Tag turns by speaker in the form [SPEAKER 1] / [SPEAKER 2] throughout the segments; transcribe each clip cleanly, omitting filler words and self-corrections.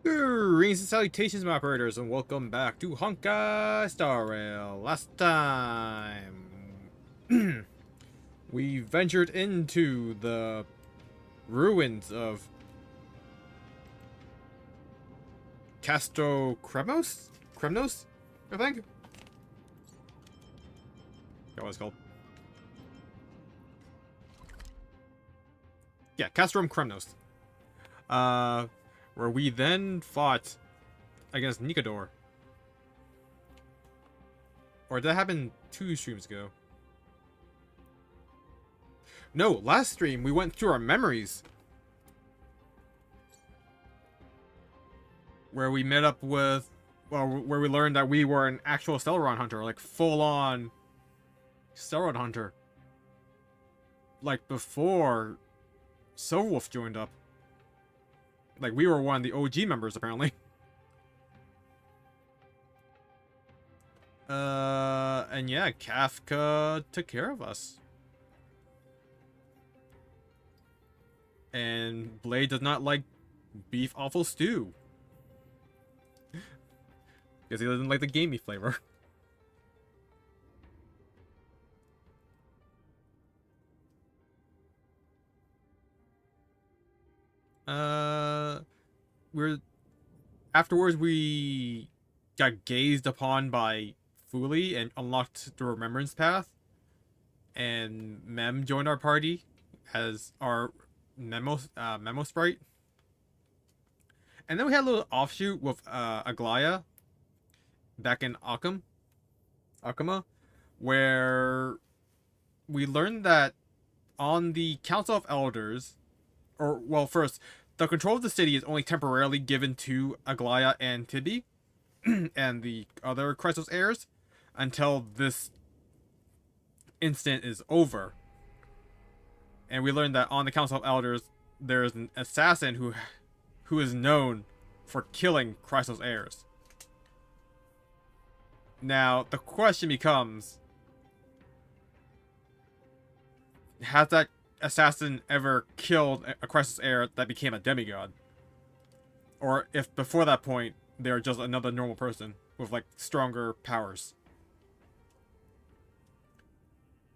[SPEAKER 1] Greetings and salutations, my operators, and welcome back to Honkai Star Rail. Last time, we ventured into the ruins of Castro Kremnos? Kremnos? I think? That's what it's called. Yeah, Castrum Kremnos. Where we then fought against Nikador. Or did that happen 2 streams ago? No, last stream we went through our memories. Where we met up with, well, where we learned that we were an actual Stellaron hunter, like full-on Stellaron hunter. Like before Silverwolf joined up. Like, we were one of the OG members, apparently. And yeah, Kafka took care of us. And Blade does not like beef awful stew. Because he doesn't like the gamey flavor. Afterwards we got gazed upon by Fuli and unlocked the Remembrance Path. And Mem joined our party as our Memo Sprite. And then we had a little offshoot with Aglaya back in Akama, where we learned that on the Council of Elders, or, well, first, the control of the city is only temporarily given to Aglaya and Tibi, and the other Chrysos heirs, until this instant is over. And we learned that on the Council of Elders, there is an assassin who is known for killing Chrysos heirs. Now, the question becomes, has that assassin ever killed a Chrysos heir that became a demigod? Or if before that point they're just another normal person with like stronger powers.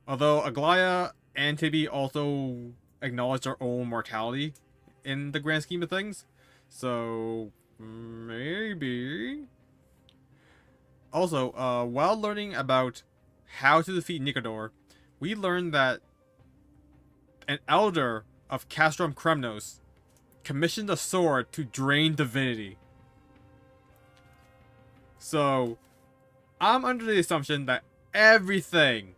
[SPEAKER 1] Although Aglaya and Tibi also acknowledge their own mortality in the grand scheme of things, so maybe. Also, while learning about how to defeat Nikador, we learned that an elder of Castrum Kremnos commissioned a sword to drain divinity. So, I'm under the assumption that everything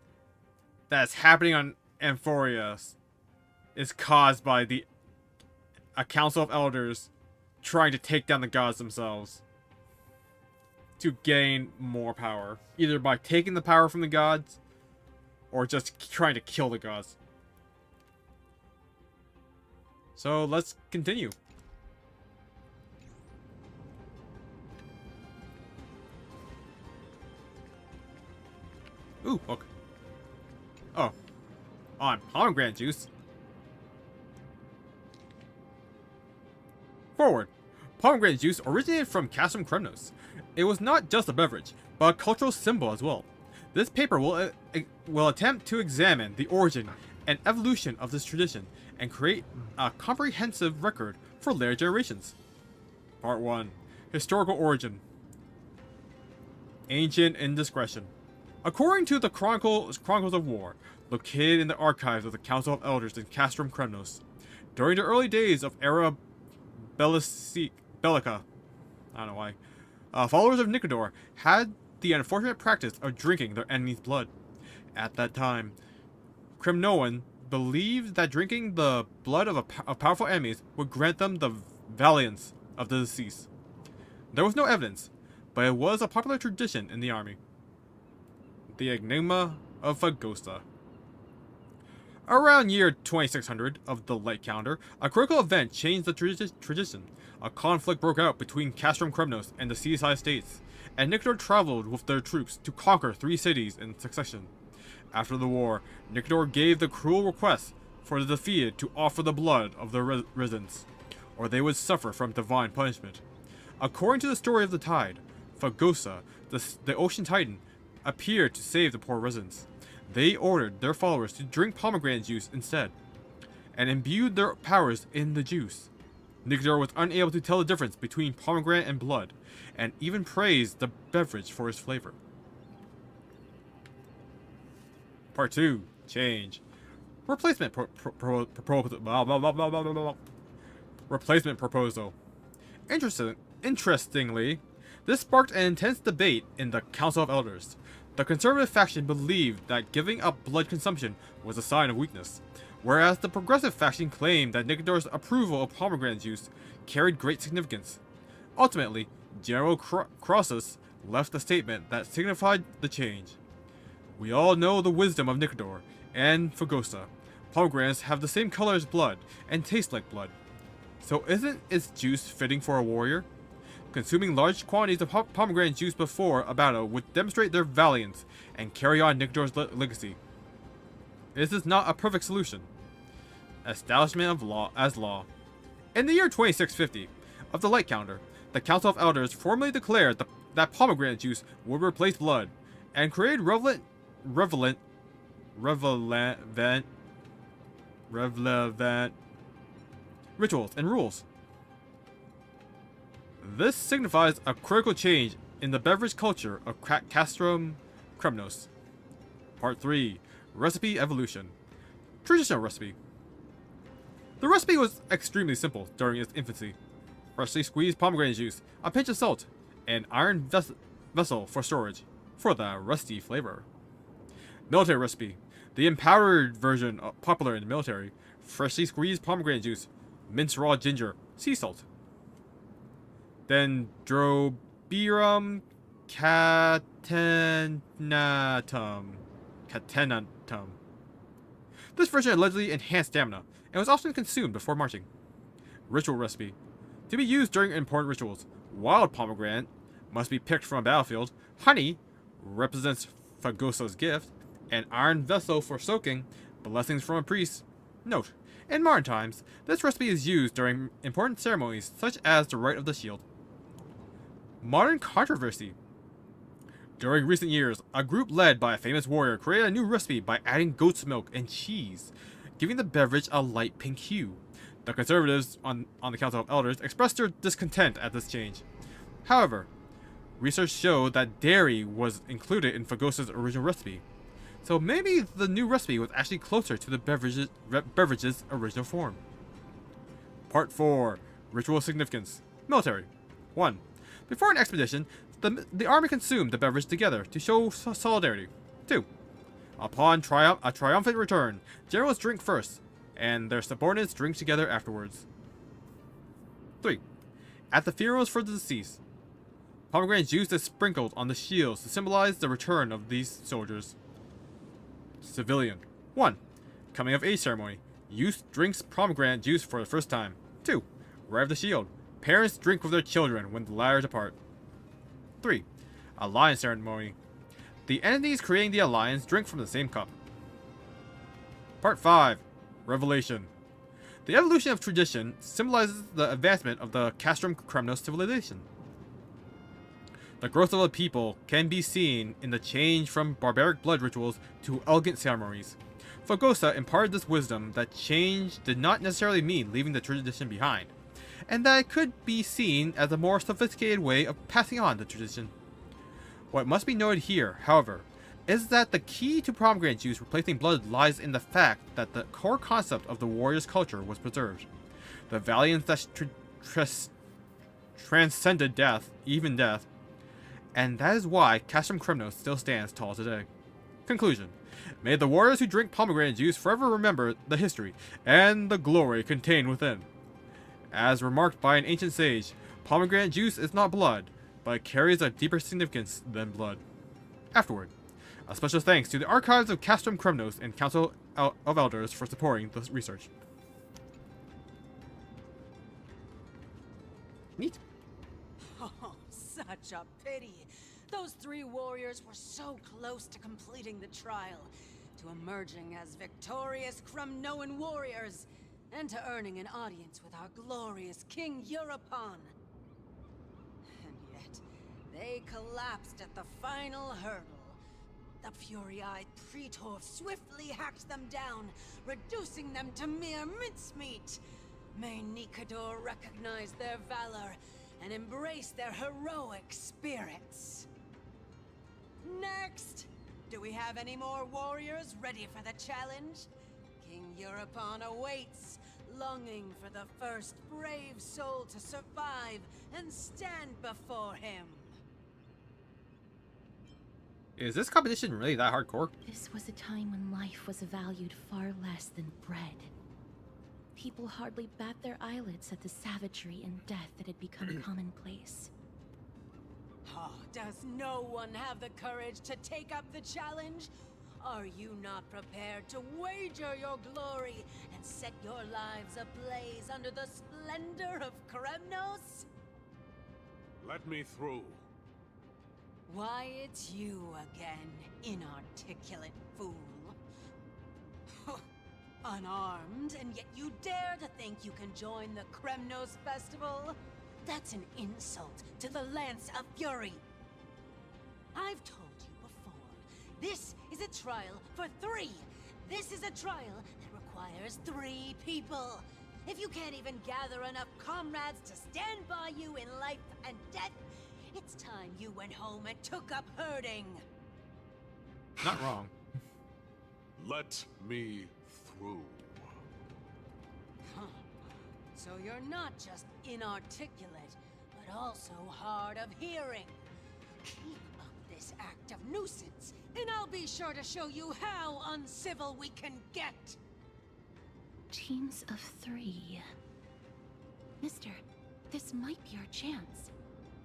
[SPEAKER 1] that's happening on Amphorius is caused by a council of elders trying to take down the gods themselves to gain more power, either by taking the power from the gods or just trying to kill the gods. So let's continue. Ooh, okay. Oh, on pomegranate juice. Forward. Pomegranate juice originated from Castrum Kremnos. It was not just a beverage, but a cultural symbol as well. This paper will attempt to examine the origin and evolution of this tradition and create a comprehensive record for later generations. Part 1. Historical origin. Ancient indiscretion. According to the Chronicles of War, located in the archives of the Council of Elders in Castrum Kremnos, during the early days of Era Bellica, I don't know why, followers of Nikador had the unfortunate practice of drinking their enemy's blood. At that time, Kremnoan believed that drinking the blood of powerful enemies would grant them the valiance of the deceased. There was no evidence, but it was a popular tradition in the army. The Enigma of Fagosta. Around year 2600 of the Light Calendar, a critical event changed the tradition. A conflict broke out between Castrum Kremnos and the seaside states, and Nikador traveled with their troops to conquer 3 cities in succession. After the war, Nikador gave the cruel request for the defeated to offer the blood of their residents, or they would suffer from divine punishment. According to the story of the tide, Fagosa, the ocean titan, appeared to save the poor residents. They ordered their followers to drink pomegranate juice instead, and imbued their powers in the juice. Nicodor was unable to tell the difference between pomegranate and blood, and even praised the beverage for its flavor. Part 2. Change. Replacement Replacement proposal. Interestingly, this sparked an intense debate in the Council of Elders. The conservative faction believed that giving up blood consumption was a sign of weakness, whereas the progressive faction claimed that Nicodor's approval of pomegranate juice carried great significance. Ultimately, General Crossus left a statement that signified the change. We all know the wisdom of Nicodor and Fagosa. Pomegranates have the same color as blood and taste like blood. So isn't its juice fitting for a warrior? Consuming large quantities of pomegranate juice before a battle would demonstrate their valiance and carry on Nicodor's legacy. This is not a perfect solution. Establishment of law as law. In the year 2650 of the Light Calendar, the Council of Elders formally declared that pomegranate juice would replace blood, and created relevant rituals and rules. This signifies a critical change in the beverage culture of Castrum Kremnos. Part 3. Recipe Evolution. Traditional recipe. The recipe was extremely simple during its infancy. Freshly squeezed pomegranate juice, a pinch of salt, and iron vessel for storage, for the rusty flavor. Military recipe. The empowered version popular in the military. Freshly squeezed pomegranate juice, minced raw ginger, sea salt. Dendrobium catenatum. This version allegedly enhanced stamina, and was often consumed before marching. Ritual recipe. To be used during important rituals, wild pomegranate must be picked from a battlefield. Honey represents Fagosa's gift. An iron vessel for soaking, blessings from a priest. Note, in modern times, this recipe is used during important ceremonies such as the Rite of the Shield. Modern controversy. During recent years, a group led by a famous warrior created a new recipe by adding goat's milk and cheese, giving the beverage a light pink hue. The conservatives on the Council of Elders expressed their discontent at this change. However, research showed that dairy was included in Fagosa's original recipe, so maybe the new recipe was actually closer to the beverage's original form. Part 4. Ritual Significance. Military. 1. Before an expedition, the army consumed the beverage together to show solidarity. 2. Upon a triumphant return, generals drink first, and their subordinates drink together afterwards. 3. At the funerals for the deceased, pomegranate juice is sprinkled on the shields to symbolize the return of these soldiers. Civilian. 1. Coming of age ceremony. Youth drinks pomegranate juice for the first time. 2. Rite of the Shield. Parents drink with their children when the latter depart. 3. Alliance ceremony. The entities creating the alliance drink from the same cup. Part 5. Revelation. The evolution of tradition symbolizes the advancement of the Castrum Kremnos civilization. The growth of a people can be seen in the change from barbaric blood rituals to elegant ceremonies. Fagosa imparted this wisdom that change did not necessarily mean leaving the tradition behind, and that it could be seen as a more sophisticated way of passing on the tradition. What must be noted here, however, is that the key to pomegranate juice replacing blood lies in the fact that the core concept of the warrior's culture was preserved. The valiance that transcended death, even death, and that is why Castrum Kremnos still stands tall today. Conclusion. May the warriors who drink pomegranate juice forever remember the history and the glory contained within. As remarked by an ancient sage, pomegranate juice is not blood, but it carries a deeper significance than blood. Afterward, a special thanks to the archives of Castrum Kremnos and Council of Elders for supporting this research. Neat.
[SPEAKER 2] Oh, such a pity. Those 3 warriors were so close to completing the trial, to emerging as victorious Kremnoan warriors, and to earning an audience with our glorious King Europon. They collapsed at the final hurdle. The fury-eyed Praetor swiftly hacked them down, reducing them to mere mincemeat. May Nikador recognize their valor and embrace their heroic spirits. Next! Do we have any more warriors ready for the challenge? King Europon awaits, longing for the first brave soul to survive and stand before him.
[SPEAKER 1] Is this competition really that hardcore?
[SPEAKER 3] This was a time when life was valued far less than bread. People hardly bat their eyelids at the savagery and death that had become commonplace.
[SPEAKER 2] Oh, does no one have the courage to take up the challenge? Are you not prepared to wager your glory and set your lives ablaze under the splendor of Kremnos?
[SPEAKER 4] Let me through.
[SPEAKER 2] Why, it's you again, inarticulate fool. Unarmed, and yet you dare to think you can join the Kremnos festival? That's an insult to the Lance of Fury. I've told you before, this is a trial for 3. This is a trial that requires 3 people. If you can't even gather enough comrades to stand by you in life and death, it's time you went home and took up herding.
[SPEAKER 1] Not wrong.
[SPEAKER 4] Let me through.
[SPEAKER 2] Huh. So you're not just inarticulate, but also hard of hearing. Keep up this act of nuisance, and I'll be sure to show you how uncivil we can get.
[SPEAKER 3] Teams of 3. Mister, this might be our chance.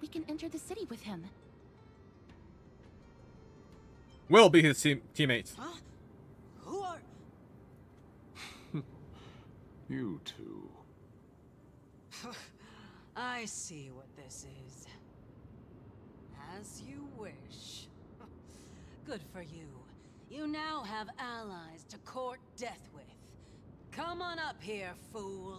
[SPEAKER 3] We can enter the city with him.
[SPEAKER 1] We'll be his teammates.
[SPEAKER 2] Huh? Who are...
[SPEAKER 4] You two.
[SPEAKER 2] I see what this is. As you wish. Good for you. You now have allies to court death with. Come on up here, fool.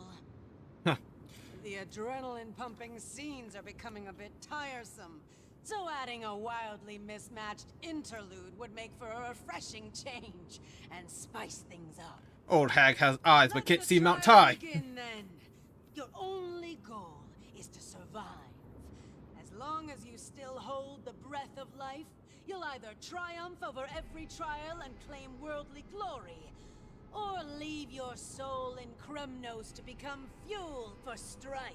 [SPEAKER 2] The adrenaline-pumping scenes are becoming a bit tiresome, so adding a wildly mismatched interlude would make for a refreshing change and spice things up.
[SPEAKER 1] Old hag has eyes but
[SPEAKER 2] Let
[SPEAKER 1] can't
[SPEAKER 2] the
[SPEAKER 1] see Mount
[SPEAKER 2] trial
[SPEAKER 1] Tai.
[SPEAKER 2] begin, then. Your only goal is to survive. As long as you still hold the breath of life, you'll either triumph over every trial and claim worldly glory, or leave your soul in Kremnos to become fuel for strife.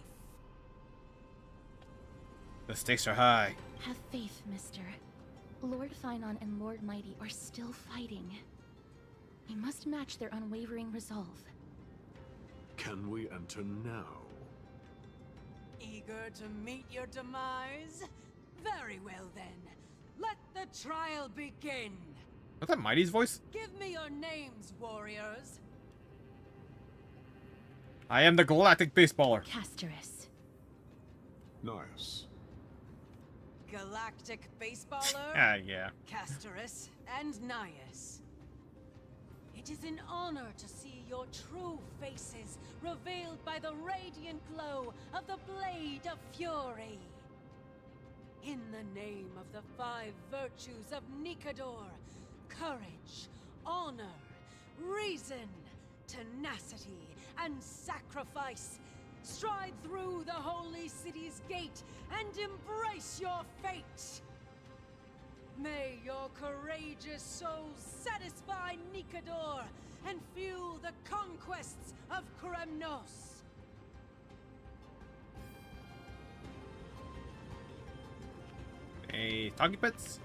[SPEAKER 1] The stakes are high.
[SPEAKER 3] Have faith, mister. Lord Finon and Lord Mighty are still fighting. We must match their unwavering resolve.
[SPEAKER 4] Can we enter now?
[SPEAKER 2] Eager to meet your demise? Very well then. Let the trial begin.
[SPEAKER 1] Was that Mighty's voice?
[SPEAKER 2] Give me your names, warriors.
[SPEAKER 1] I am the galactic baseballer.
[SPEAKER 3] Casterus.
[SPEAKER 4] Nice.
[SPEAKER 2] Galactic baseballer,
[SPEAKER 1] Ah, yeah.
[SPEAKER 2] Casterus, and Nias. It is an honor to see your true faces revealed by the radiant glow of the Blade of Fury. In the name of the 5 virtues of Nikador, courage, honor, reason, tenacity, and sacrifice, stride through the holy city's gate and embrace your fate. May your courageous souls satisfy Nikador and fuel the conquests of Kremnos.
[SPEAKER 1] Any talking bits?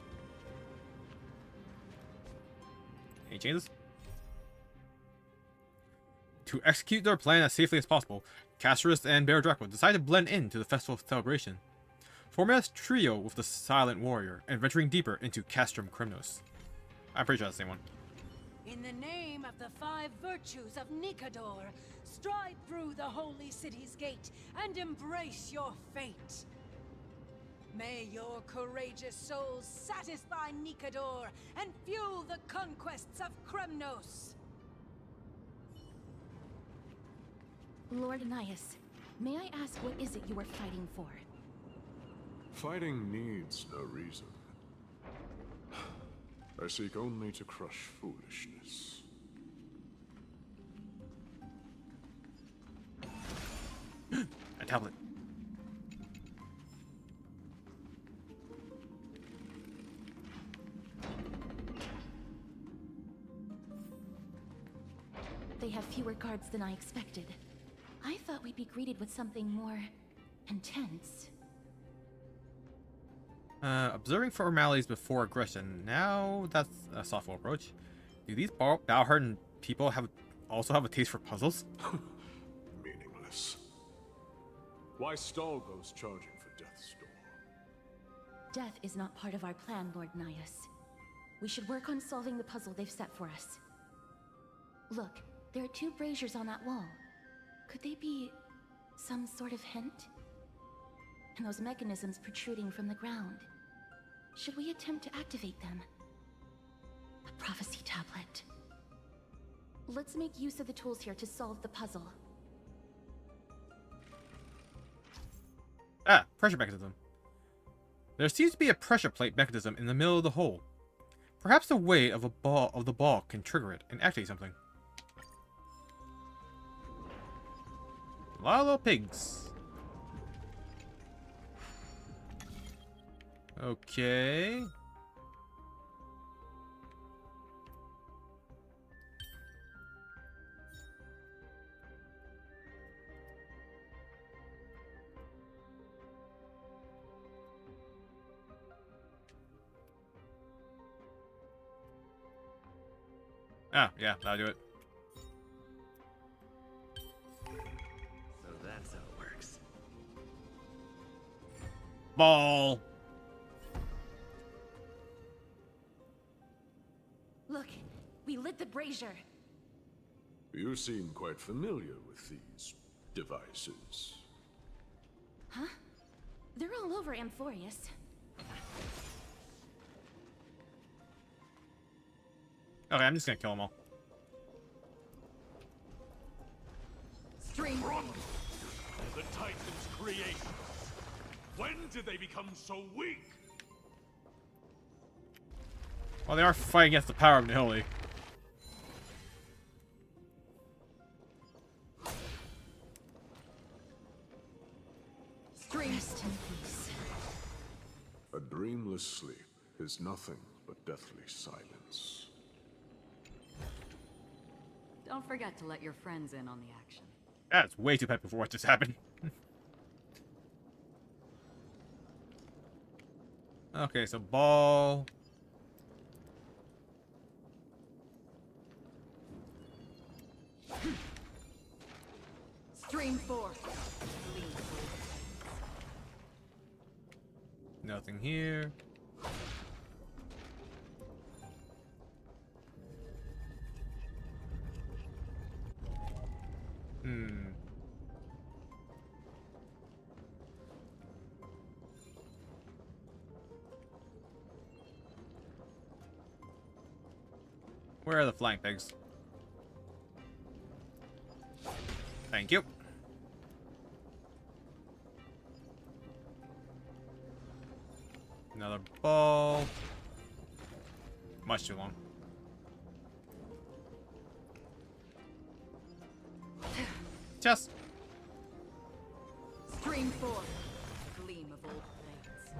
[SPEAKER 1] Any changes? To execute their plan as safely as possible, Casterus and Bear Draco decide to blend into the festival celebration, forming as trio with the Silent Warrior and venturing deeper into Castrum Kremnos. I'm pretty sure that's the same one.
[SPEAKER 2] In the name of the 5 virtues of Nikador, stride through the holy city's gate and embrace your fate. May your courageous souls satisfy Nikador and fuel the conquests of Kremnos.
[SPEAKER 3] Lord Nias, may I ask what is it you are fighting for?
[SPEAKER 4] Fighting needs no reason. I seek only to crush foolishness.
[SPEAKER 1] A tablet.
[SPEAKER 3] They have fewer guards than I expected. I thought we'd be greeted with something more intense.
[SPEAKER 1] Observing formalities before aggression. Now that's a thoughtful approach. Do these battle-hardened people also have a taste for puzzles?
[SPEAKER 4] Meaningless. Why stall those charging for death's door?
[SPEAKER 3] Death is not part of our plan, Lord Nias. We should work on solving the puzzle they've set for us. Look, there are 2 braziers on that wall. Could they be some sort of hint? And those mechanisms protruding from the ground. Should we attempt to activate them? A prophecy tablet. Let's make use of the tools here to solve the puzzle.
[SPEAKER 1] Ah, pressure mechanism. There seems to be a pressure plate mechanism in the middle of the hole. Perhaps the weight of the ball can trigger it and activate something. A lot of little pigs. Okay. Ah, yeah, that'll do it.
[SPEAKER 5] So that's how it works.
[SPEAKER 1] Ball.
[SPEAKER 3] Look, we lit the brazier.
[SPEAKER 4] You seem quite familiar with these devices.
[SPEAKER 3] Huh? They're all over Amphorius.
[SPEAKER 1] Okay, I'm just gonna kill them all.
[SPEAKER 2] Stream
[SPEAKER 4] The Titan's creations. When did they become so weak?
[SPEAKER 1] Well, they are fighting against the power of Nihili.
[SPEAKER 3] Rest in peace.
[SPEAKER 4] A dreamless sleep is nothing but deathly silence.
[SPEAKER 6] Don't forget to let your friends in on the action.
[SPEAKER 1] That's way too peppy for what just happened. Okay, so ball.
[SPEAKER 2] Stream 4.
[SPEAKER 1] Nothing here. Where are the flying pigs? Thank you. Another ball. Much too long. Chest.
[SPEAKER 2] Stream 4.
[SPEAKER 6] Gleam of old blades.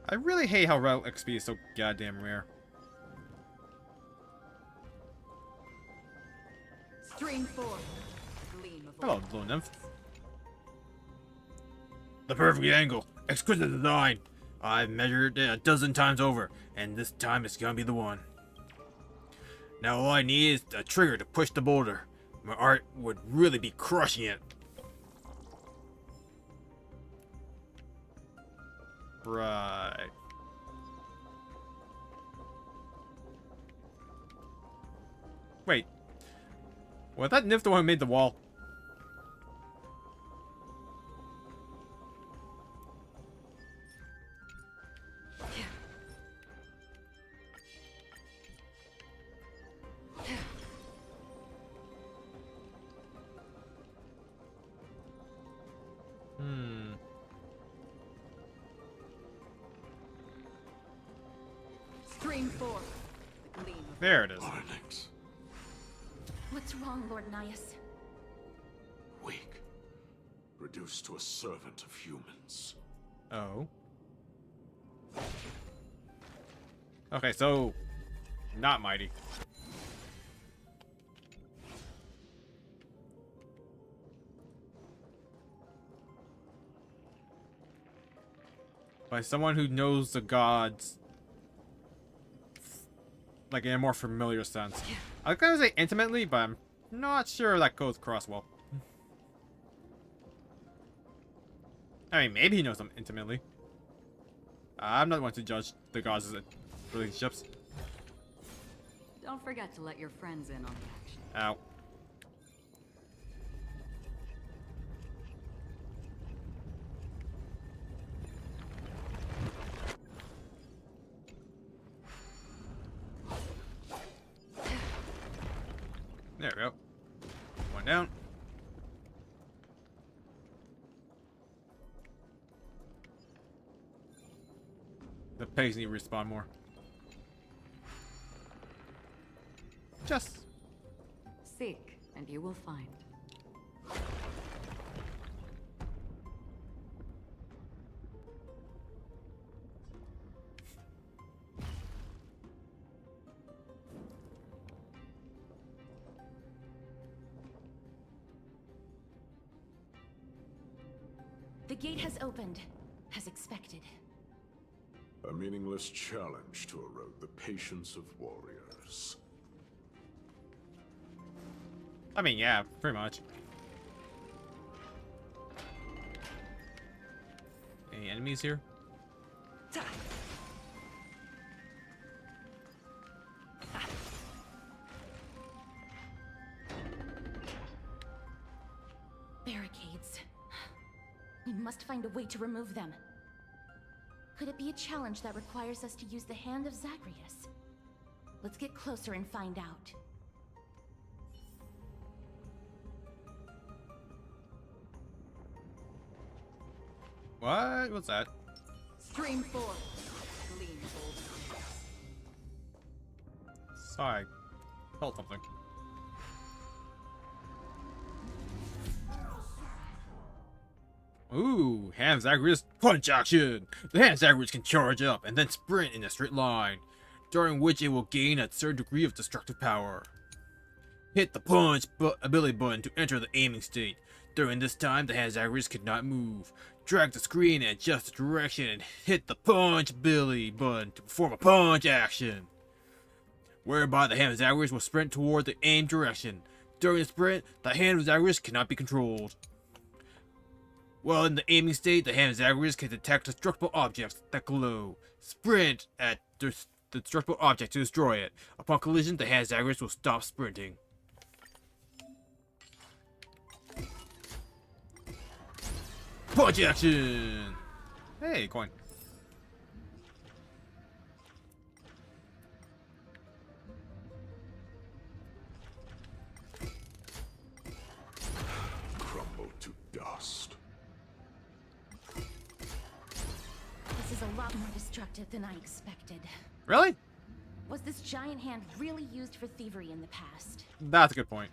[SPEAKER 1] I really hate how Relic XP is so goddamn rare.
[SPEAKER 2] Stream 4.
[SPEAKER 6] Gleam of
[SPEAKER 1] Hello,
[SPEAKER 6] old
[SPEAKER 1] little nymph. The perfect angle. Exquisite design. I've measured it a dozen times over, and this time it's gonna be the one. Now all I need is a trigger to push the boulder. My art would really be crushing it. Right. Wait. Was that nymph the one who made the wall?
[SPEAKER 6] Stream forth the gleam of
[SPEAKER 1] There it is.
[SPEAKER 4] Onyx.
[SPEAKER 3] What's wrong, Lord Nias?
[SPEAKER 4] Weak. Reduced to a servant of humans.
[SPEAKER 1] Oh. Okay, so not mighty. By someone who knows the gods like in a more familiar sense. I was gonna say intimately, but I'm not sure that goes across well. I mean, maybe he knows them intimately. I'm not one to judge the gods' relationships.
[SPEAKER 6] Don't forget to let your friends in on the action.
[SPEAKER 1] Ow. There we go. One down. The pigs need to respawn more. Just.
[SPEAKER 6] Seek, and you will find.
[SPEAKER 3] The gate has opened, as expected.
[SPEAKER 7] A meaningless challenge to erode the patience of warriors.
[SPEAKER 1] I mean, yeah, pretty much. Any enemies here?
[SPEAKER 3] Barricades. We must find a way to remove them. Could it be a challenge that requires us to use the hand of Zagreus? Let's get closer and find out.
[SPEAKER 1] What was that?
[SPEAKER 6] Stream forth the gleam of old Onyx.
[SPEAKER 1] Sorry. Felt something. Ooh, hand Zagreus punch action! The hand Zagreus can charge up and then sprint in a straight line, during which it will gain a certain degree of destructive power. Hit the punch ability button to enter the aiming state. During this time, the hand Zagreus cannot move. Drag the screen and adjust the direction and hit the punch ability button to perform a punch action, whereby the hand of Zagreus will sprint toward the aim direction. During the sprint, the hand of Zagreus cannot be controlled. While in the aiming state, the hand of Zagreus can detect destructible objects that glow. Sprint at the destructible object to destroy it. Upon collision, the hand of Zagreus will stop sprinting. Punch action! Hey, coin.
[SPEAKER 7] Crumble to dust.
[SPEAKER 3] This is a lot more destructive than I expected.
[SPEAKER 1] Really?
[SPEAKER 3] Was this giant hand really used for thievery in the past?
[SPEAKER 1] That's a good point.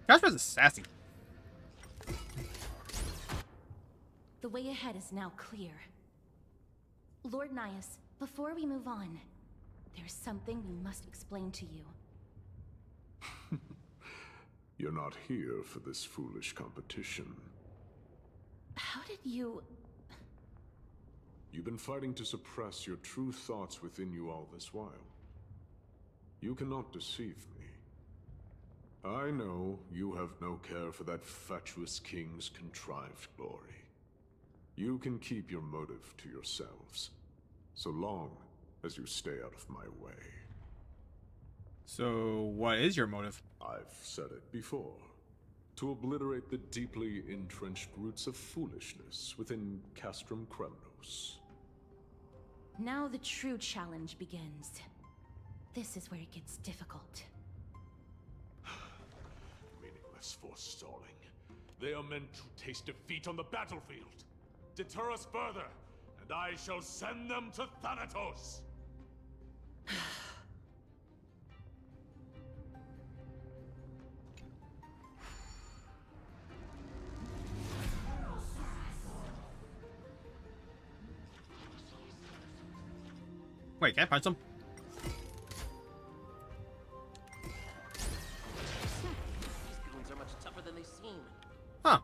[SPEAKER 1] Casper's is sassy.
[SPEAKER 3] The way ahead is now clear. Lord Nias, before we move on, there's something we must explain to you.
[SPEAKER 7] You're not here for this foolish competition.
[SPEAKER 3] How did you...
[SPEAKER 7] You've been fighting to suppress your true thoughts within you all this while. You cannot deceive me. I know you have no care for that fatuous king's contrived glory. You can keep your motive to yourselves, so long as you stay out of my way.
[SPEAKER 1] So, what is your motive?
[SPEAKER 7] I've said it before. To obliterate the deeply entrenched roots of foolishness within Castrum Kremnos.
[SPEAKER 3] Now the true challenge begins. This is where it gets difficult.
[SPEAKER 4] Meaningless forestalling. They are meant to taste defeat on the battlefield. Deter us further, and I shall send them to Thanatos!
[SPEAKER 1] Wait, can I punch him?
[SPEAKER 5] These goons are much tougher than they seem.
[SPEAKER 1] Huh.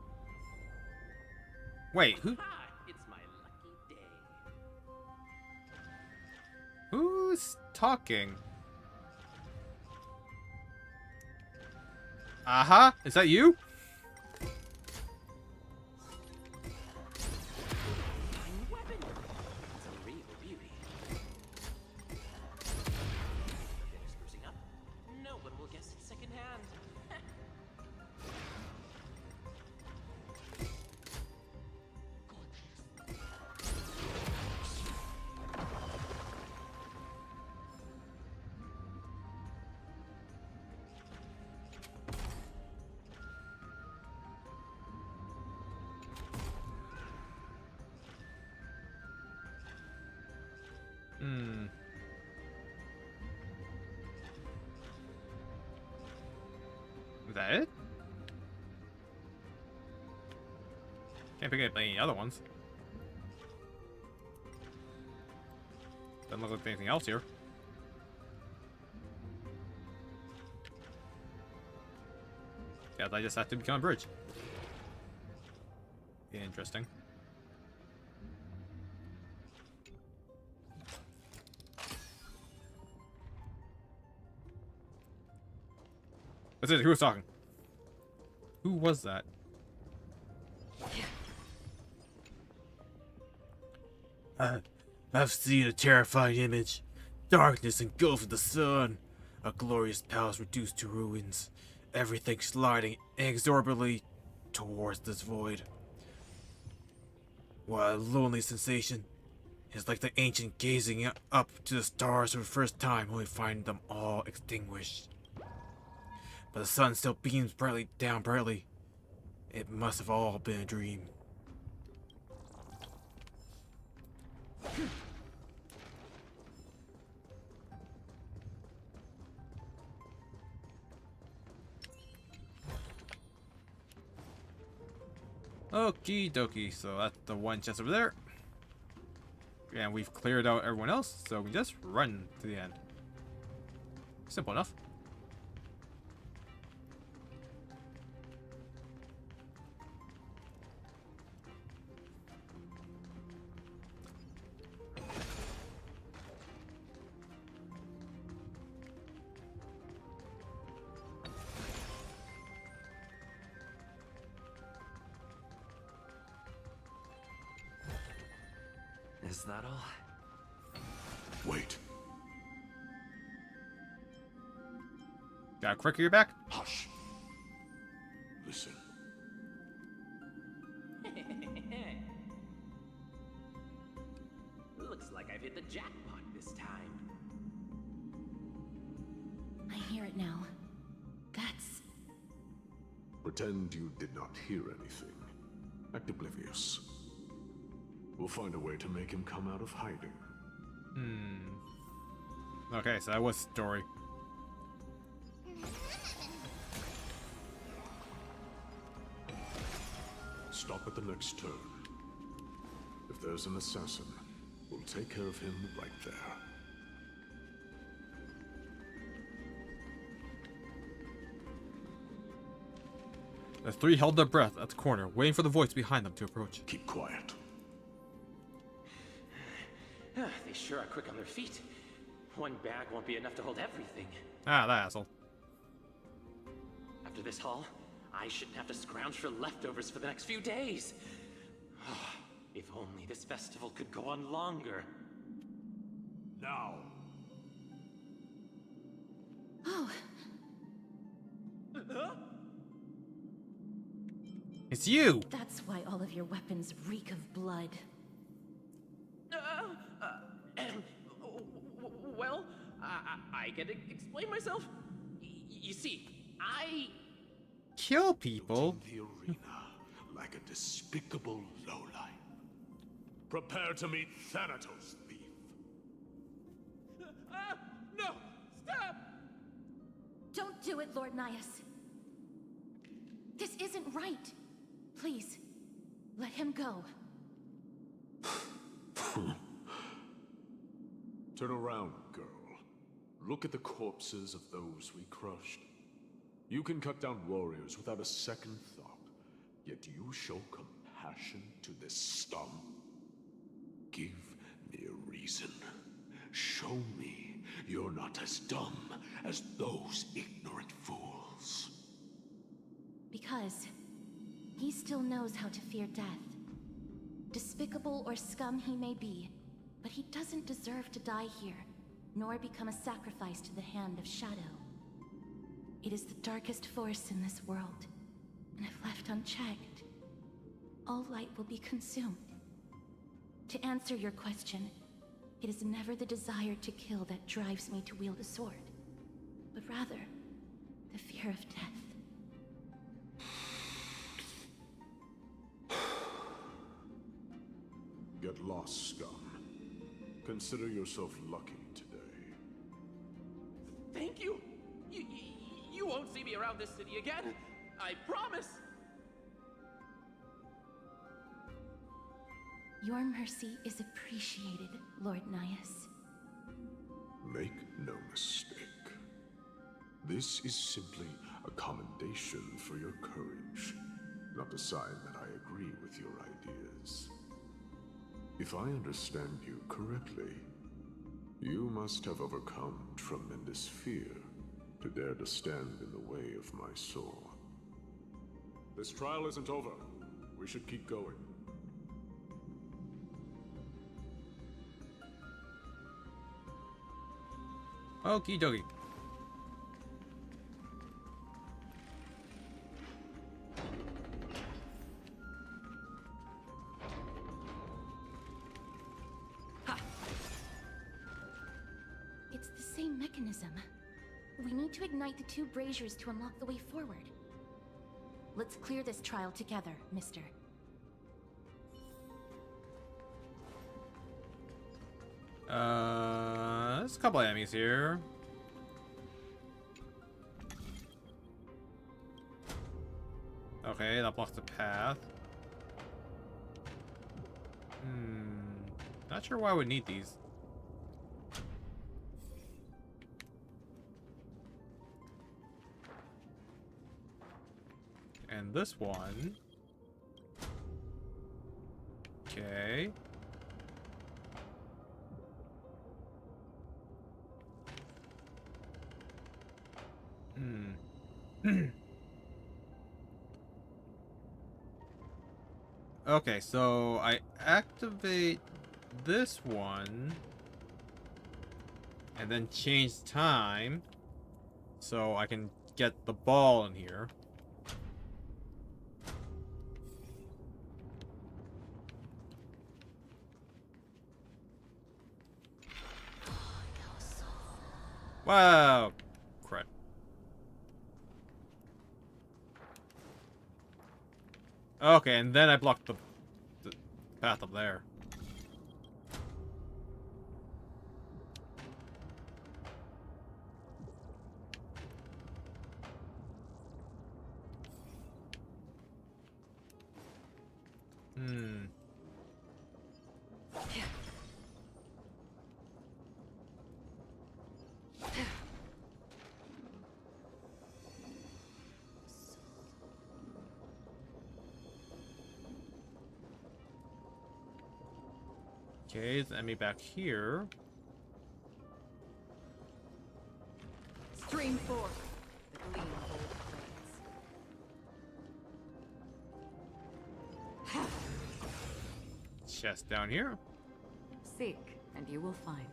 [SPEAKER 1] Wait, who?
[SPEAKER 5] Ha! It's my lucky day.
[SPEAKER 1] Who's talking? Aha! Is that you?
[SPEAKER 5] Fine weapon. It's a real beauty. Finish sprucing up. No one will guess it secondhand.
[SPEAKER 1] Hmm. Is that it? Can't pick up any other ones. Doesn't look like there's anything else here. Yeah, I just have to become a bridge. Interesting. That's it. Who was talking? Who was that? I've seen a terrifying image. Darkness engulfing the sun. A glorious palace reduced to ruins. Everything sliding inexorably towards this void. What a lonely sensation. It's like the ancient gazing up to the stars for the first time, only finding them all extinguished. But the sun still beams brightly down brightly. It must have all been a dream. Okie dokie, so that's the one chest over there. And we've cleared out everyone else, so we just run to the end. Simple enough.
[SPEAKER 5] Is that all?
[SPEAKER 7] Wait.
[SPEAKER 1] Got a crick your back?
[SPEAKER 7] Hush. Listen.
[SPEAKER 5] Looks like I've hit the jackpot this time.
[SPEAKER 3] I hear it now. That's...
[SPEAKER 7] Pretend you did not hear anything. Act oblivious. We'll find a way to make him come out of hiding.
[SPEAKER 1] Okay, so that was story.
[SPEAKER 7] Stop at the next turn. If there's an assassin, we'll take care of him right there.
[SPEAKER 1] The three held their breath at the corner, waiting for the voice behind them to approach.
[SPEAKER 7] Keep quiet.
[SPEAKER 5] They sure are quick on their feet. One bag won't be enough to hold everything.
[SPEAKER 1] Ah, that asshole.
[SPEAKER 5] After this haul, I shouldn't have to scrounge for leftovers for the next few days. If only this festival could go on longer.
[SPEAKER 4] Now,
[SPEAKER 3] Oh,
[SPEAKER 1] It's you!
[SPEAKER 3] that's why all of your weapons reek of blood.
[SPEAKER 5] Well, I can explain myself. You see, I...
[SPEAKER 1] Kill people?
[SPEAKER 7] In the arena, like a despicable lowlife.
[SPEAKER 4] prepare to meet Thanatos, thief.
[SPEAKER 3] do it, Lord Nias. This isn't right. Please, let him go.
[SPEAKER 7] Turn around, girl. Look at the corpses of those we crushed. You can cut down warriors without a second thought, yet you show compassion to this scum. Give me a reason. Show me you're not as dumb as those ignorant fools.
[SPEAKER 3] Because he still knows how to fear death. Despicable or scum he may be, but he doesn't deserve to die here, nor become a sacrifice to the hand of Shadow. It is the darkest force in this world, and if left unchecked, all light will be consumed. To answer your question, it is never the desire to kill that drives me to wield a sword, but rather the fear of death.
[SPEAKER 7] Get lost, scum. Consider yourself lucky today.
[SPEAKER 5] Thank you. You won't see me around this city again. I promise.
[SPEAKER 3] Your mercy is appreciated, Lord Nias.
[SPEAKER 7] Make no mistake. This is simply a commendation for your courage, not a sign that I agree with your ideas. If I understand you correctly, you must have overcome tremendous fear to dare to stand in the way of my sword. This trial isn't over. We should keep going.
[SPEAKER 1] Okie dokie.
[SPEAKER 3] It's the same mechanism. We need to ignite the two braziers to unlock the way forward. Let's clear this trial together, mister.
[SPEAKER 1] There's a couple enemies here. Okay, that blocks the path. Not sure why I would need these. And this one. Okay. Okay, so I activate this one and then change time so I can get the ball in here. Wow, crap. Okay, and then I blocked the path up there. Okay, there's an enemy back here.
[SPEAKER 6] Stream forth the gleam of old blades.
[SPEAKER 1] Chest down here.
[SPEAKER 6] Seek, and you will find.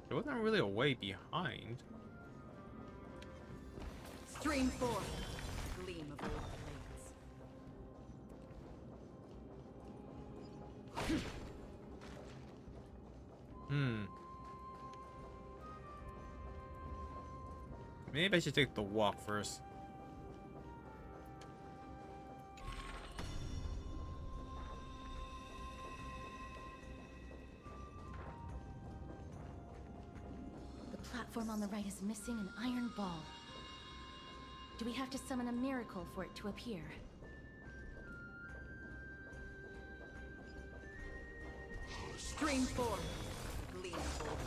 [SPEAKER 1] There wasn't really a way behind.
[SPEAKER 6] Stream forth the gleam of old blades.
[SPEAKER 1] Maybe I should take the walk first.
[SPEAKER 3] platform on the right is missing an iron ball. Do we have to summon a miracle for it to appear?
[SPEAKER 6] Stream 4. Gleam of old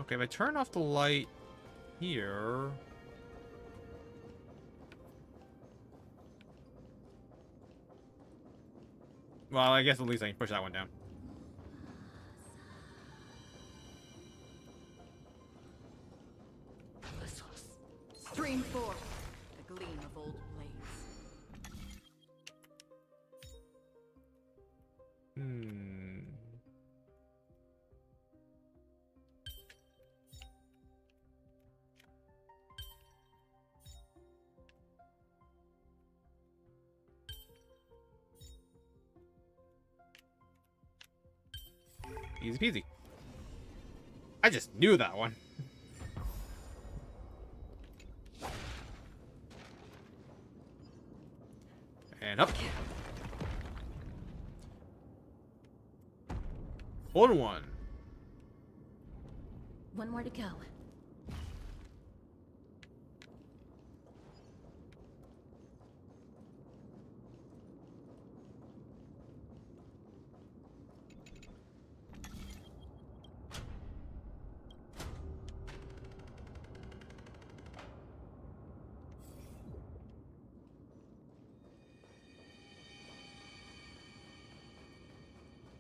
[SPEAKER 1] Okay, if I turn off the light here... Well, I guess at least I can push that one down.
[SPEAKER 6] Stream 4. The gleam of old blades.
[SPEAKER 1] Easy peasy. I just knew that one. And up. Hold one.
[SPEAKER 3] One more to go.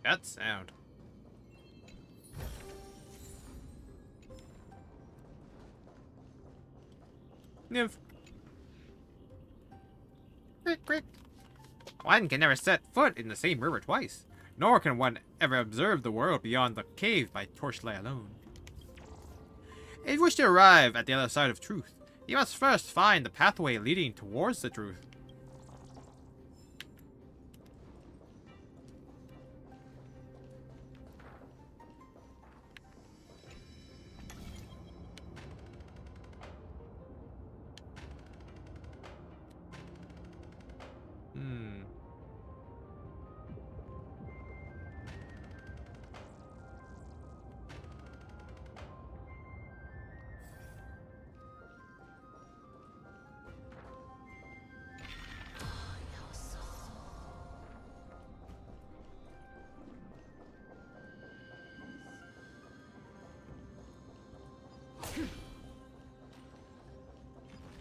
[SPEAKER 1] That sound. Nymph. Crick, crick. One can never set foot in the same river twice, nor can one ever observe the world beyond the cave by torchlight alone. If you wish to arrive at the other side of truth, you must first find the pathway leading towards the truth.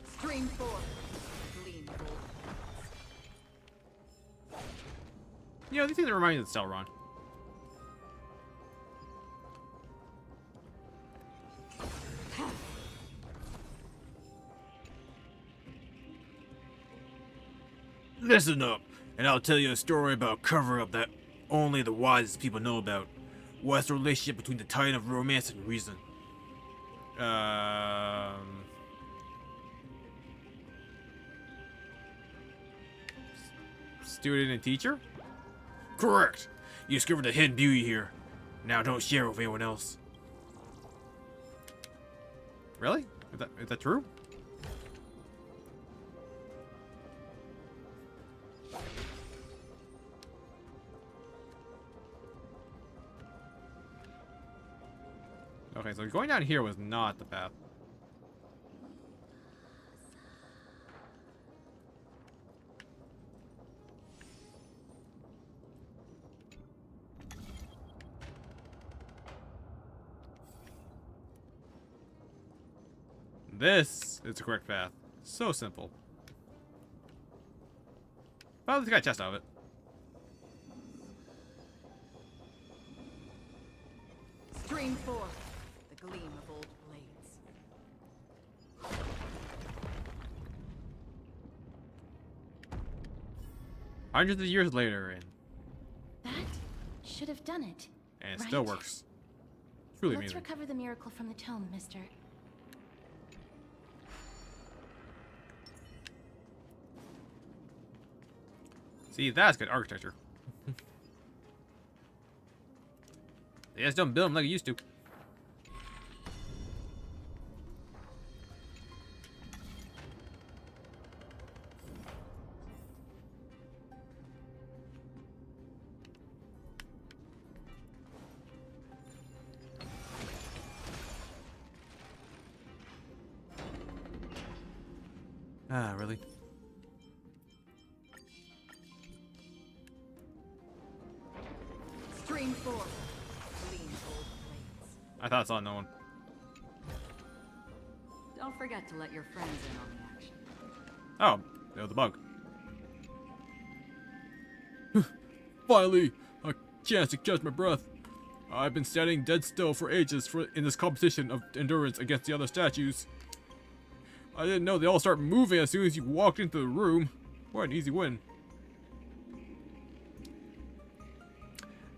[SPEAKER 6] Stream 4. Gleam of old
[SPEAKER 1] You know, these things remind me of Celeron.
[SPEAKER 8] Listen up, and I'll tell you a story about a cover-up that only the wisest people know about. What's the relationship between the titan of romance and reason?
[SPEAKER 1] Student and teacher?
[SPEAKER 8] Correct. You discovered a hidden beauty here. Now don't share it with anyone else.
[SPEAKER 1] Really? Is that true? Okay, so going down here was not the path. This is the correct path. So simple. Well, let's get a test of it.
[SPEAKER 6] Stream 4. The gleam of old blades.
[SPEAKER 1] Hundreds of years later, and
[SPEAKER 3] That should have done it.
[SPEAKER 1] it still
[SPEAKER 3] Right.
[SPEAKER 1] works. Truly
[SPEAKER 3] Let's
[SPEAKER 1] amazing.
[SPEAKER 3] recover the miracle from the tome, mister.
[SPEAKER 1] See, that's good architecture. They just don't build them like they used to. Ah, really?
[SPEAKER 6] Stream forward. Clean old blades.
[SPEAKER 1] I thought I saw no one.
[SPEAKER 6] Don't forget to let your friends in on the action.
[SPEAKER 1] Oh, there was a bug. Finally, a chance to catch my breath. I've been standing dead still for ages in this competition of endurance against the other statues. I didn't know they all start moving as soon as you walked into the room. What an easy win.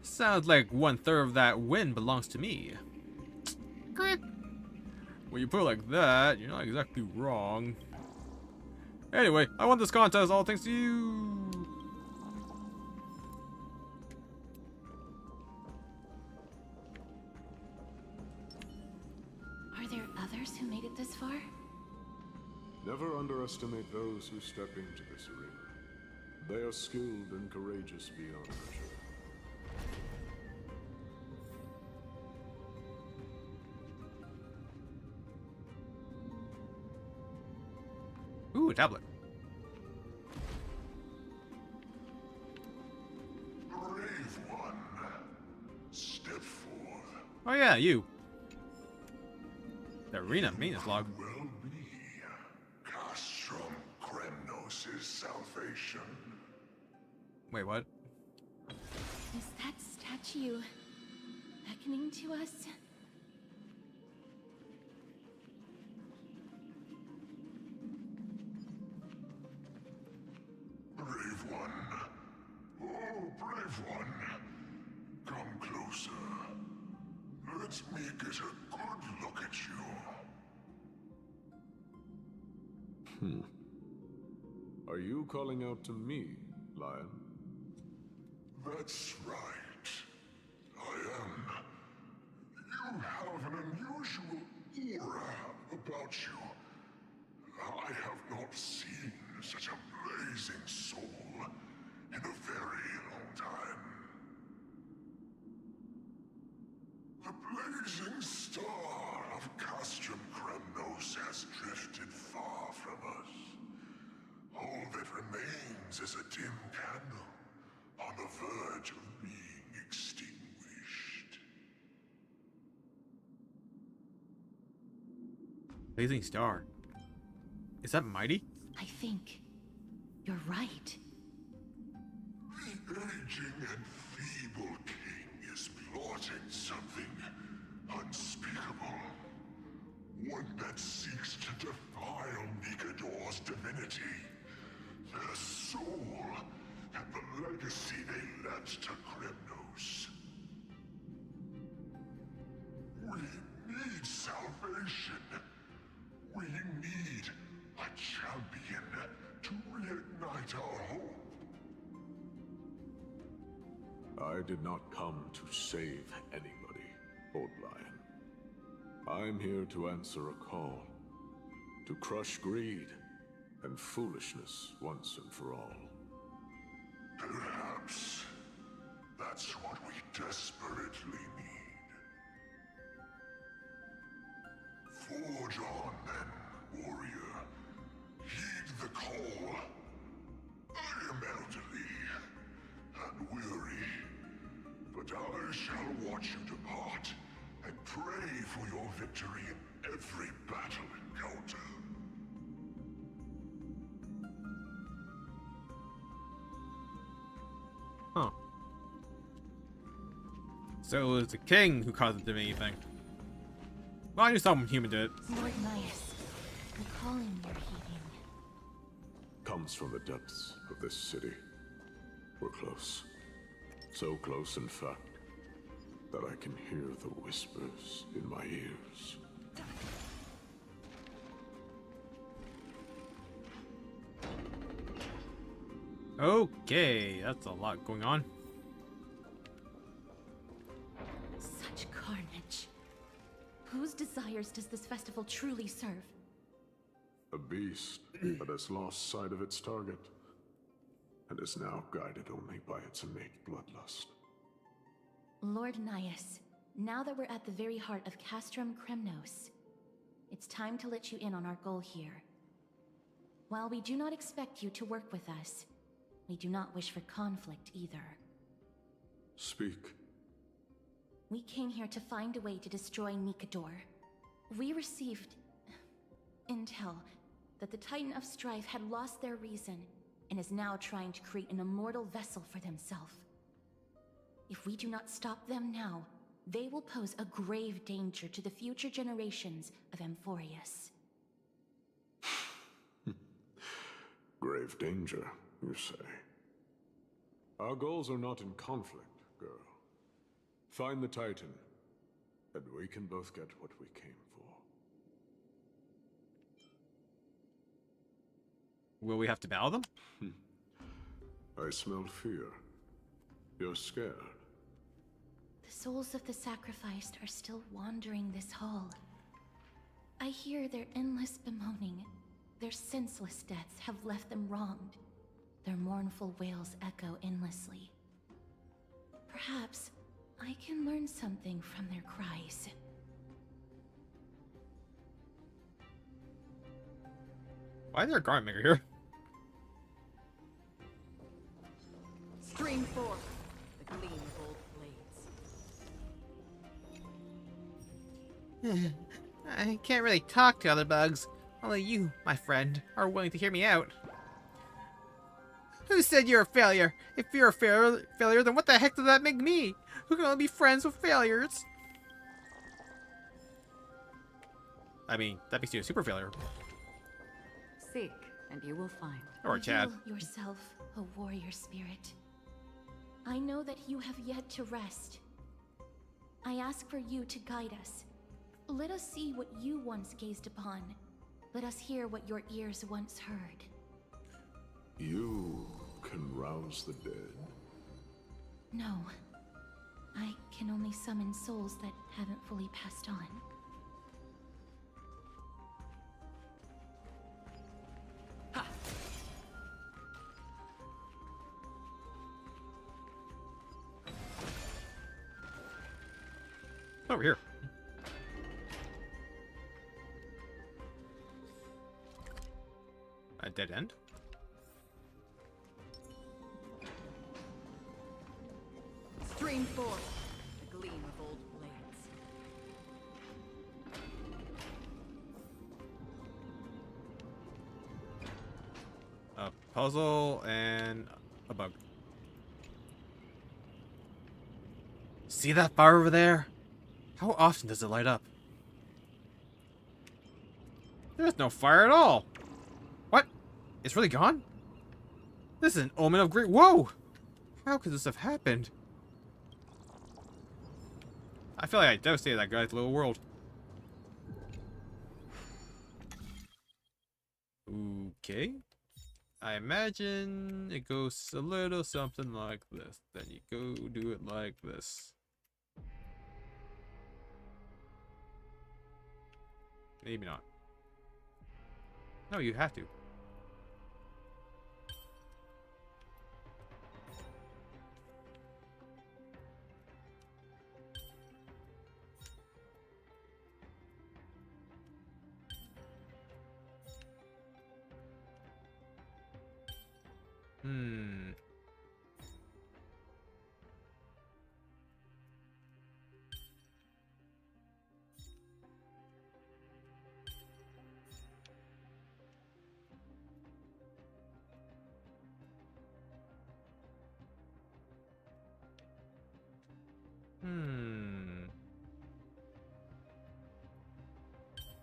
[SPEAKER 1] Sounds like 1/3 of that win belongs to me. Click. When you put it like that, you're not exactly wrong. Anyway, I won this contest all thanks to you.
[SPEAKER 3] Are there others who made it this far?
[SPEAKER 7] Never underestimate those who step into this arena. They are skilled and courageous beyond measure.
[SPEAKER 1] Ooh, a tablet.
[SPEAKER 7] Brave one, step forth.
[SPEAKER 1] Oh yeah, you. The arena maintenance log.
[SPEAKER 7] Will be Castrum Kremnos' salvation.
[SPEAKER 1] Wait, what?
[SPEAKER 3] Is that statue beckoning to us?
[SPEAKER 7] Brave one. Oh, brave one. Come closer. Let me get a good look at you. Are you calling out to me, Lion? That's right. I am. You have an unusual aura about you. I have not seen such a blazing soul in a very long time. The blazing star of Castrum Kremnos has drifted far from us. All that remains is a dim candle on the verge of being extinguished.
[SPEAKER 1] Blazing star. Is that Mighty?
[SPEAKER 3] I think you're right.
[SPEAKER 7] The aging and feeble king is plotting something unspeakable. One that seeks to defile Nikador's divinity, their soul, and the legacy they left to Kremnos. We need salvation. We need a champion to reignite our hope. I did not come to save anybody, Old Lion. I'm here to answer a call. To crush greed and foolishness once and for all. Perhaps that's what we desperately need. Forge on then, warrior. Heed the call. I am elderly and weary, but I shall watch you depart and pray for your victory in every battle encounter.
[SPEAKER 1] Huh. So it was the king who caused it to be anything. Well, I knew some human did it.
[SPEAKER 3] Lord Nias, the calling you're heeding.
[SPEAKER 7] Comes from the depths of this city. We're close. So close, in fact, that I can hear the whispers in my ears.
[SPEAKER 1] Okay, that's a lot going on.
[SPEAKER 3] Such carnage. Whose desires does this festival truly serve?
[SPEAKER 7] A beast that has lost sight of its target, and is now guided only by its innate bloodlust.
[SPEAKER 3] Lord Nias, now that we're at the very heart of Castrum Kremnos, it's time to let you in on our goal here. While we do not expect you to work with us, we do not wish for conflict either.
[SPEAKER 7] Speak.
[SPEAKER 3] We came here to find a way to destroy Nikador. We received intel that the Titan of Strife had lost their reason and is now trying to create an immortal vessel for themselves. If we do not stop them now, they will pose a grave danger to the future generations of Amphorius.
[SPEAKER 7] Grave danger, you say? Our goals are not in conflict, girl. Find the Titan, and we can both get what we came for.
[SPEAKER 1] Will we have to battle them?
[SPEAKER 7] I smell fear. You're scared.
[SPEAKER 3] The souls of the sacrificed are still wandering this hall. I hear their endless bemoaning. Their senseless deaths have left them wronged. Their mournful wails echo endlessly. Perhaps I can learn something from their cries.
[SPEAKER 1] Why is there a garment maker here?
[SPEAKER 6] Stream forth the gleam of old blades.
[SPEAKER 8] I can't really talk to other bugs. Only you, my friend, are willing to hear me out. Who said you're a failure? If you're a failure, then what the heck does that make me? Who can only be friends with failures?
[SPEAKER 1] I mean, that makes you a super failure.
[SPEAKER 6] Seek, and you will find.
[SPEAKER 1] Or Chad.
[SPEAKER 3] Reveal yourself, a warrior spirit. I know that you have yet to rest. I ask for you to guide us. Let us see what you once gazed upon. Let us hear what your ears once heard.
[SPEAKER 7] You can rouse the dead.
[SPEAKER 3] No. I can only summon souls that haven't fully passed on.
[SPEAKER 1] Over here. A dead end?
[SPEAKER 6] Stream forth the gleam of old blades.
[SPEAKER 1] A puzzle and a bug. See that fire over there? How often does it light up? There's no fire at all. What? It's really gone? This is an omen of great— Whoa! How could this have happened? I feel like I devastated that guy's little world. Okay. I imagine it goes a little something like this. Then you go do it like this. Maybe not. No, you have to.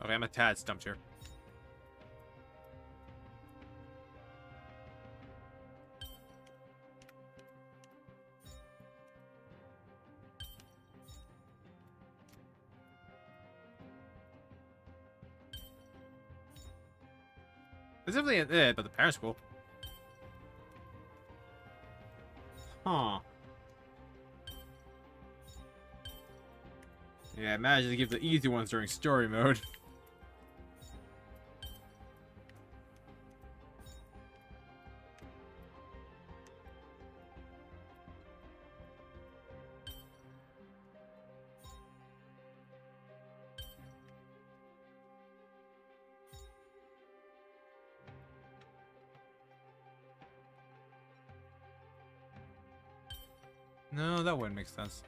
[SPEAKER 1] Okay, I'm a tad stumped here. There's definitely but the parent school. Huh. Yeah, imagine to give the easy ones during story mode. No, that wouldn't make sense.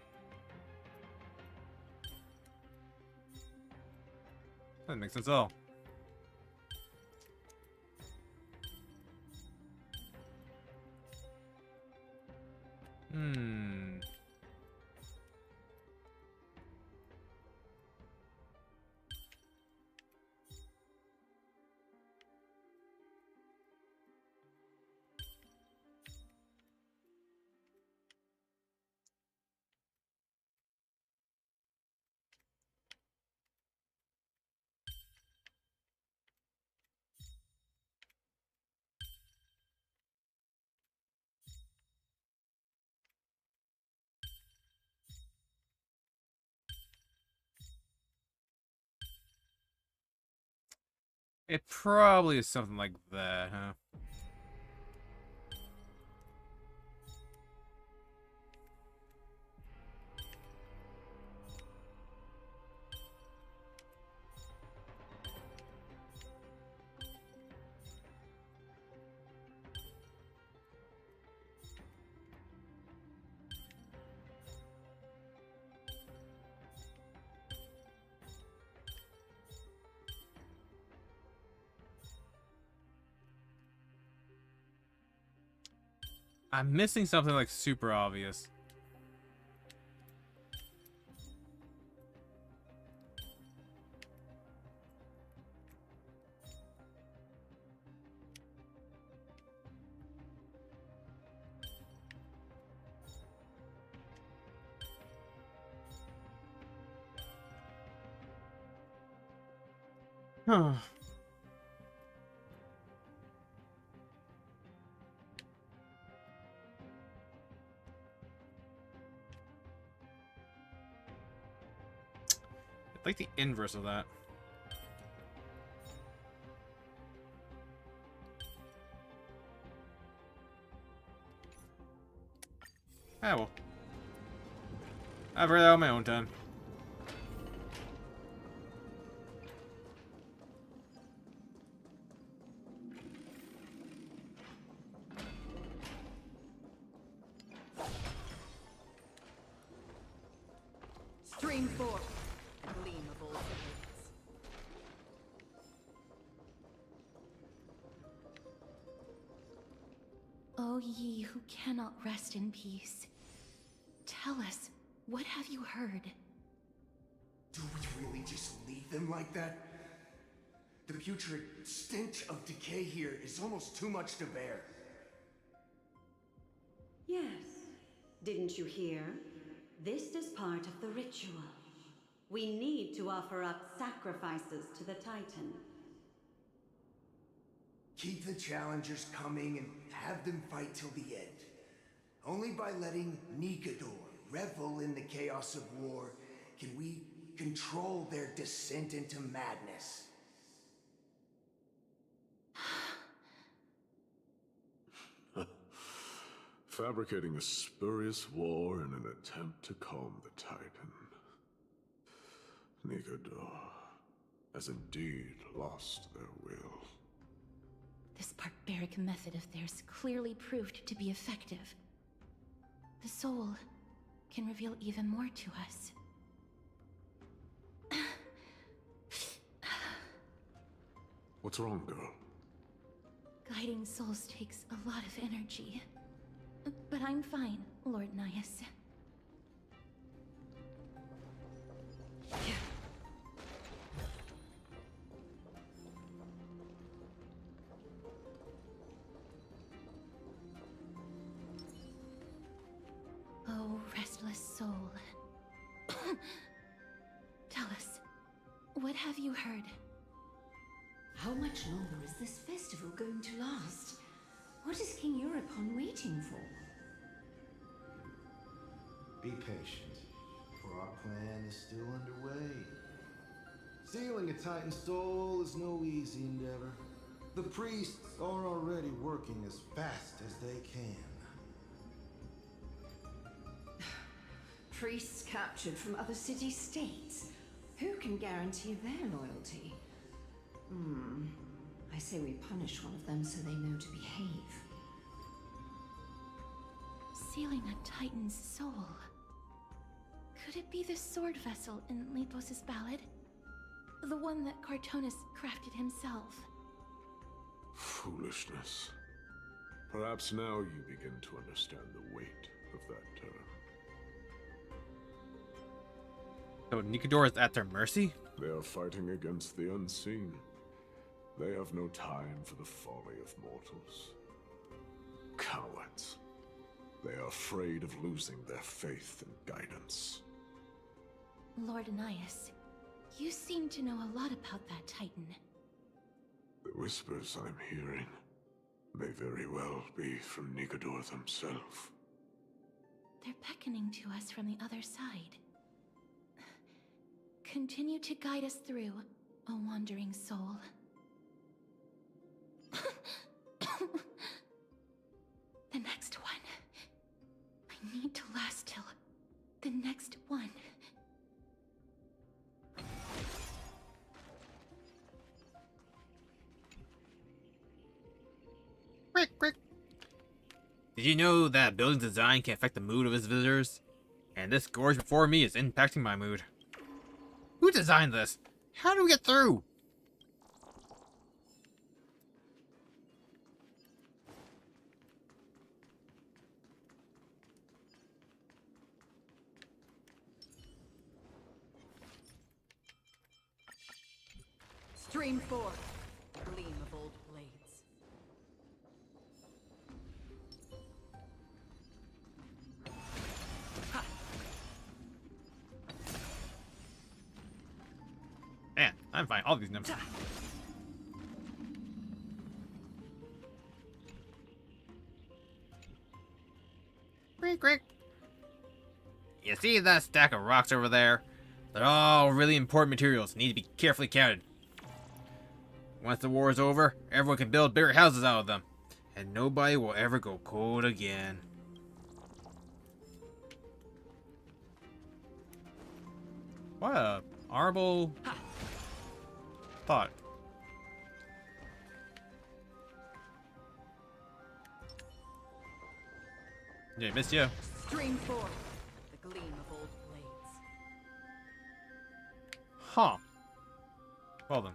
[SPEAKER 1] That makes sense at all. Hmm. It probably is something like that, huh? I'm missing something like super obvious. Huh. It's like the inverse of that. Ah, well. I've read that on my own time.
[SPEAKER 6] Stream 4. A gleam of old blades.
[SPEAKER 3] O ye who cannot rest in peace, tell us, what have you heard?
[SPEAKER 9] Do we really just leave them like that? The putrid stench of decay here is almost too much to bear.
[SPEAKER 10] Yes. Didn't you hear? This is part of the ritual. We need to offer up sacrifices to the Titan.
[SPEAKER 9] Keep the challengers coming and have them fight till the end. Only by letting Nigador revel in the chaos of war can we control their descent into madness.
[SPEAKER 7] Fabricating a spurious war in an attempt to calm the Titan. Nigador has indeed lost their will.
[SPEAKER 3] This barbaric method of theirs clearly proved to be effective. The soul can reveal even more to us.
[SPEAKER 7] What's wrong, girl?
[SPEAKER 3] Guiding souls takes a lot of energy. But I'm fine, Lord Nias. Oh, restless soul. Tell us, what have you heard?
[SPEAKER 11] How much longer is this festival going to last? What is King Europon waiting for?
[SPEAKER 12] Be patient, for our plan is still underway. Sealing a Titan soul is no easy endeavor. The priests are already working as fast as they can.
[SPEAKER 11] Priests captured from other city-states. Who can guarantee their loyalty? I say we punish one of them so they know to behave.
[SPEAKER 3] Sealing a Titan's soul. Could it be the sword vessel in Lepos' ballad? The one that Cartonis crafted himself?
[SPEAKER 7] Foolishness. Perhaps now you begin to understand the weight of that term.
[SPEAKER 1] So Nikador is at their mercy?
[SPEAKER 7] They are fighting against the unseen. They have no time for the folly of mortals. Cowards. They are afraid of losing their faith and guidance.
[SPEAKER 3] Lord Anais, you seem to know a lot about that Titan.
[SPEAKER 7] The whispers I'm hearing may very well be from Nikador himself.
[SPEAKER 3] They're beckoning to us from the other side. Continue to guide us through, a wandering soul. The next one. I need to last till the next one.
[SPEAKER 1] Quick, quick. Did you know that building design can affect the mood of its visitors? And this gorge before me is impacting my mood. Who designed this? How do we get through?
[SPEAKER 6] Stream 4. Gleam of old blades.
[SPEAKER 1] Man, I'm fine. All these nymphs. Quick, quick. You see that stack of rocks over there? They're all really important materials. Need to be carefully counted. Once the war is over, everyone can build bigger houses out of them. And nobody will ever go cold again. What a honorable thought. Yeah, missed you.
[SPEAKER 6] Stream 4. The gleam of old blades.
[SPEAKER 1] Huh. Well then.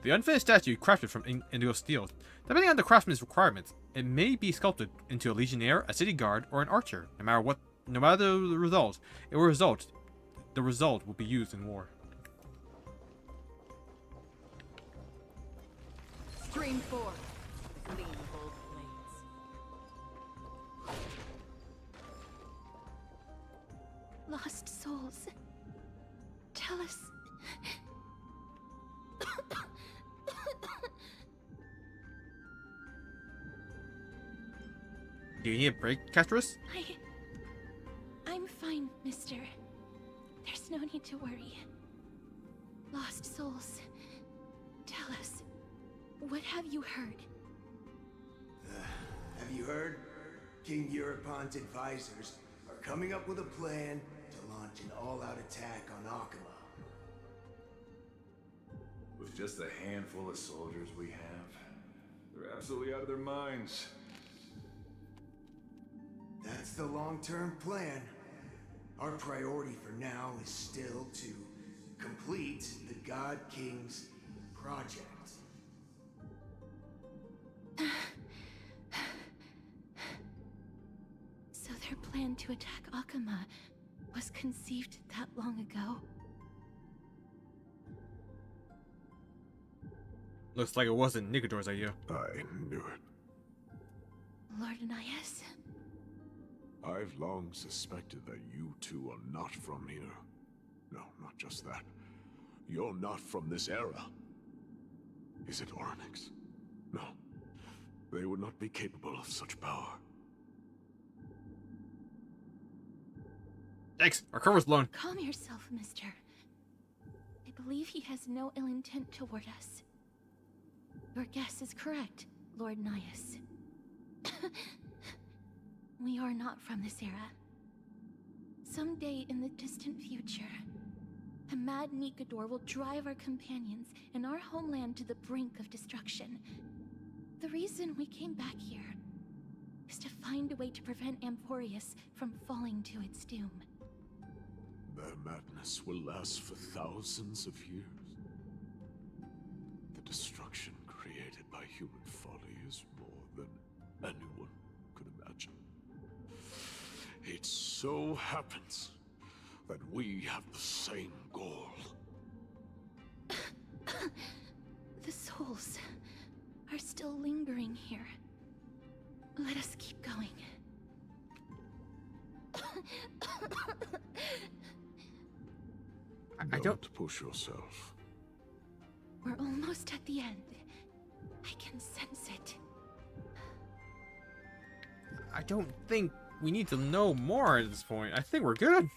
[SPEAKER 1] The unfinished statue crafted from indigo steel. Depending on the craftsman's requirements, it may be sculpted into a legionnaire, a city guard, or an archer. No matter the result, the result will be used in war.
[SPEAKER 6] Stream 4. The gleam of old blades.
[SPEAKER 3] Lost souls. Tell us.
[SPEAKER 1] Do you need a break, Castris?
[SPEAKER 3] I'm fine, mister. There's no need to worry. Lost souls. Tell us, what have you heard?
[SPEAKER 9] Have you heard? King Europon's advisors are coming up with a plan to launch an all-out attack on Akama.
[SPEAKER 13] With just a handful of soldiers we have, they're absolutely out of their minds.
[SPEAKER 9] That's the long-term plan. Our priority for now is still to complete the God King's project.
[SPEAKER 3] So their plan to attack Akama was conceived that long ago?
[SPEAKER 1] Looks like it wasn't Nikador's idea.
[SPEAKER 7] I knew it.
[SPEAKER 3] Lord Anais?
[SPEAKER 7] I've long suspected that you two are not from here. No, not just that. You're not from this era. Is it Oryx? No. They would not be capable of such power.
[SPEAKER 1] Thanks, our cover's blown.
[SPEAKER 3] Calm yourself, mister. I believe he has no ill intent toward us. Your guess is correct, Lord Nias. We are not from this era. Someday in the distant future, A mad Nikador will drive our companions and our homeland to the brink of destruction. The reason we came back here is to find a way to prevent Amporius from falling to its doom.
[SPEAKER 7] Their madness will last for thousands of years. The destruction created by human folly is more than anyone could imagine. It so happens that we have the same goal.
[SPEAKER 3] The souls are still lingering here. Let us keep going.
[SPEAKER 1] I don't
[SPEAKER 7] push yourself.
[SPEAKER 3] We're almost at the end. I can sense it.
[SPEAKER 1] I don't think we need to know more at this point. I think we're good.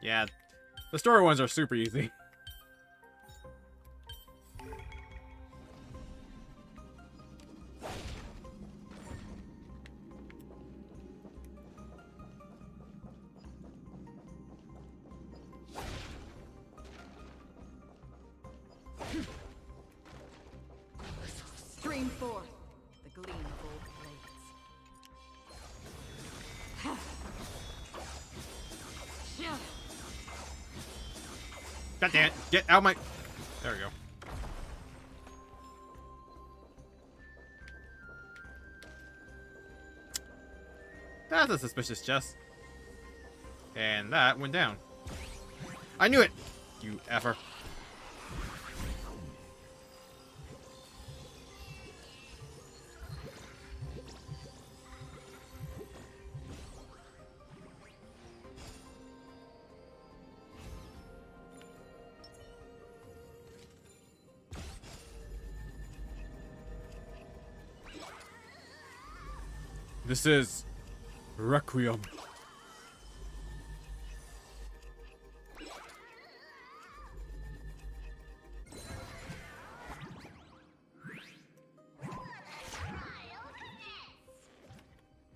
[SPEAKER 1] Yeah, the story ones are super easy.
[SPEAKER 6] Stream forth the gleam of old blades.
[SPEAKER 1] God damn it! Get out my. There we go. That's a suspicious chest. And that went down. I knew it! You effer. This is Requiem.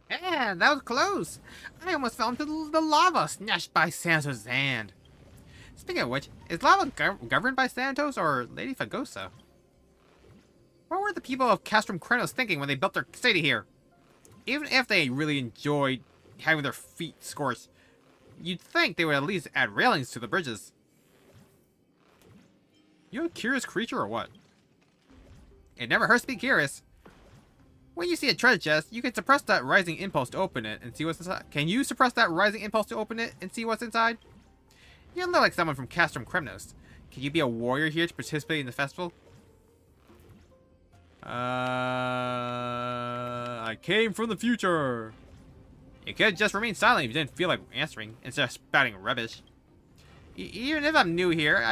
[SPEAKER 1] Yeah, that was close. I almost fell into the lava snatched by Santos' hand. Speaking of which, is lava governed by Santos or Lady Fagosa? What were the people of Castrum Krenos thinking when they built their city here? Even if they really enjoyed having their feet scorched, you'd think they would at least add railings to the bridges. You a curious creature or what? It never hurts to be curious. When you see a treasure chest, you can suppress that rising impulse to open it and see what's inside. Can you suppress that rising impulse to open it and see what's inside? You look like someone from Castrum Krenos. Can you be a warrior here to participate in the festival? I came from the future. You could just remain silent if you didn't feel like answering instead of spouting rubbish. Even if I'm new here,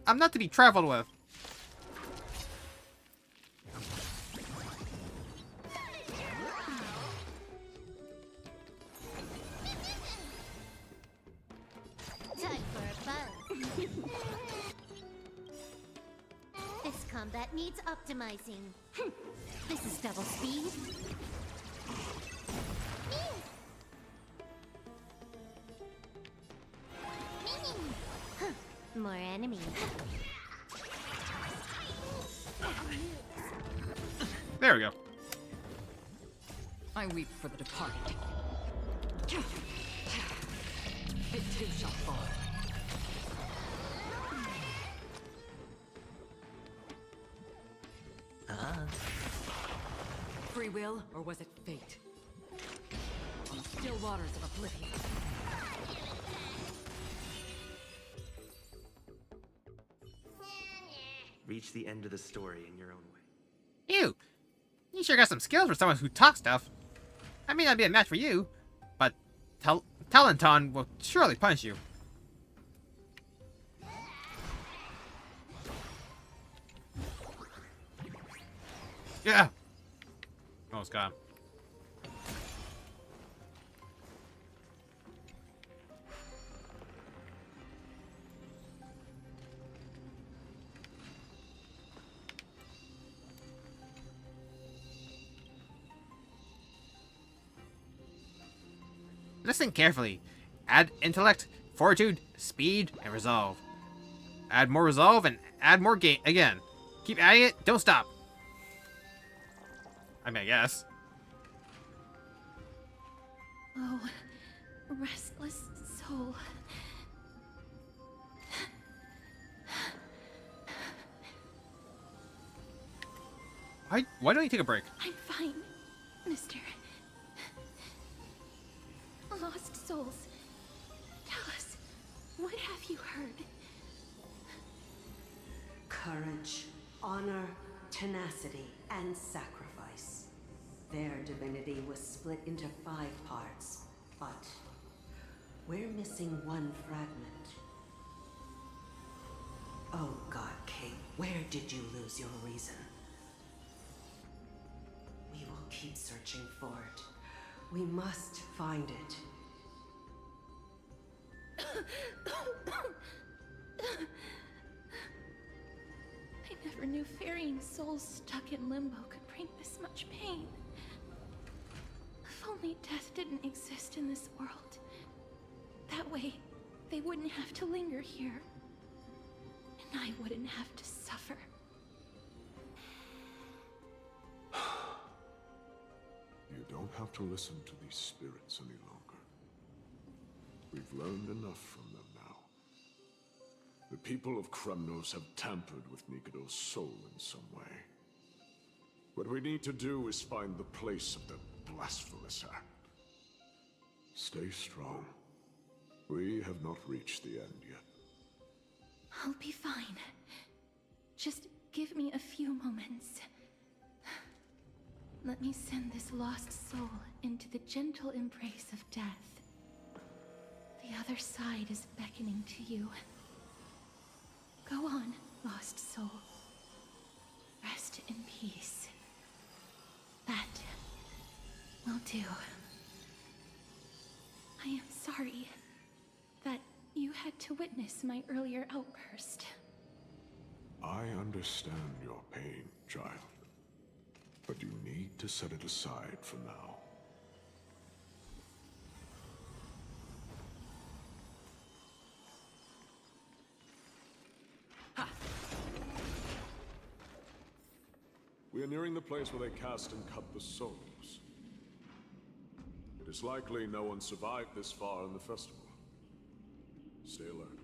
[SPEAKER 1] I'm not to be traveled with.
[SPEAKER 14] Time for a buzz. This combat needs optimizing. This is double speed. Huh, more enemies.
[SPEAKER 1] There we go.
[SPEAKER 6] I weep for the departed. It too shall fall. Free will, or was it fate? On still waters of oblivion.
[SPEAKER 15] Reach the end of the story in your own way.
[SPEAKER 1] You sure got some skills for someone who talks stuff. I may not be a match for you, but Talenton will surely punish you. Yeah. Almost got him.
[SPEAKER 8] Listen carefully. Add intellect, fortitude, speed, and resolve. Add more resolve and add more game again. Keep adding it, don't stop. I mean, I guess.
[SPEAKER 3] Oh, restless soul.
[SPEAKER 1] Why don't you take a break?
[SPEAKER 3] I'm fine, mister. Lost souls. Tell us, what have you heard?
[SPEAKER 10] Courage, honor, tenacity, and sacrifice. Their divinity was split into 5 parts, but we're missing one fragment. Oh God, King, where did you lose your reason? We will keep searching for it. We must find it.
[SPEAKER 3] I never knew ferrying souls stuck in limbo could bring this much pain. If only death didn't exist in this world. That way, they wouldn't have to linger here. And I wouldn't have to suffer.
[SPEAKER 7] You don't have to listen to these spirits any longer. We've learned enough from them now. The people of Kremnos have tampered with Nikodo's soul in some way. What we need to do is find the place of the blasphemous act. Stay strong. We have not reached the end yet.
[SPEAKER 3] I'll be fine. Just give me a few moments. Let me send this lost soul into the gentle embrace of death. The other side is beckoning to you. Go on, lost soul. Rest in peace. That will do. I am sorry that you had to witness my earlier outburst.
[SPEAKER 7] I understand your pain, child. But you need to set it aside for now. We are nearing the place where they cast and cut the souls. It is likely no one survived this far in the festival. Stay alert.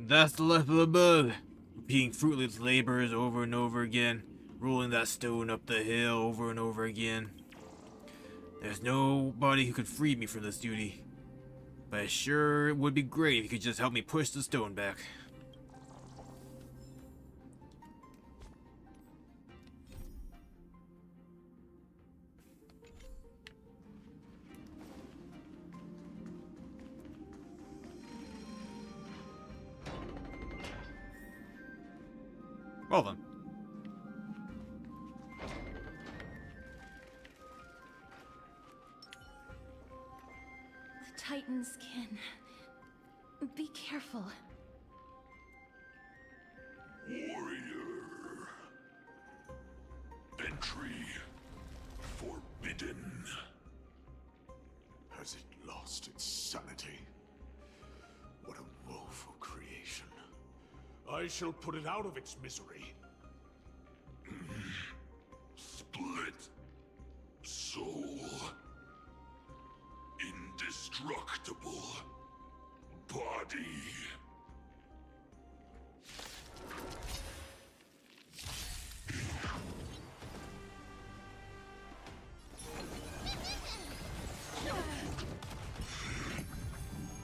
[SPEAKER 8] That's the life of a bug. Repeating fruitless labors over and over again. Rolling that stone up the hill over and over again. There's nobody who could free me from this duty. But it sure would be great if you could just help me push the stone back.
[SPEAKER 1] Well then.
[SPEAKER 3] The Titans can... Be careful.
[SPEAKER 4] Warrior. Entry forbidden.
[SPEAKER 7] Has it lost its sanity? What a woeful creation. I shall put it out of its misery.
[SPEAKER 4] Split. Soul. Indestructible. Body.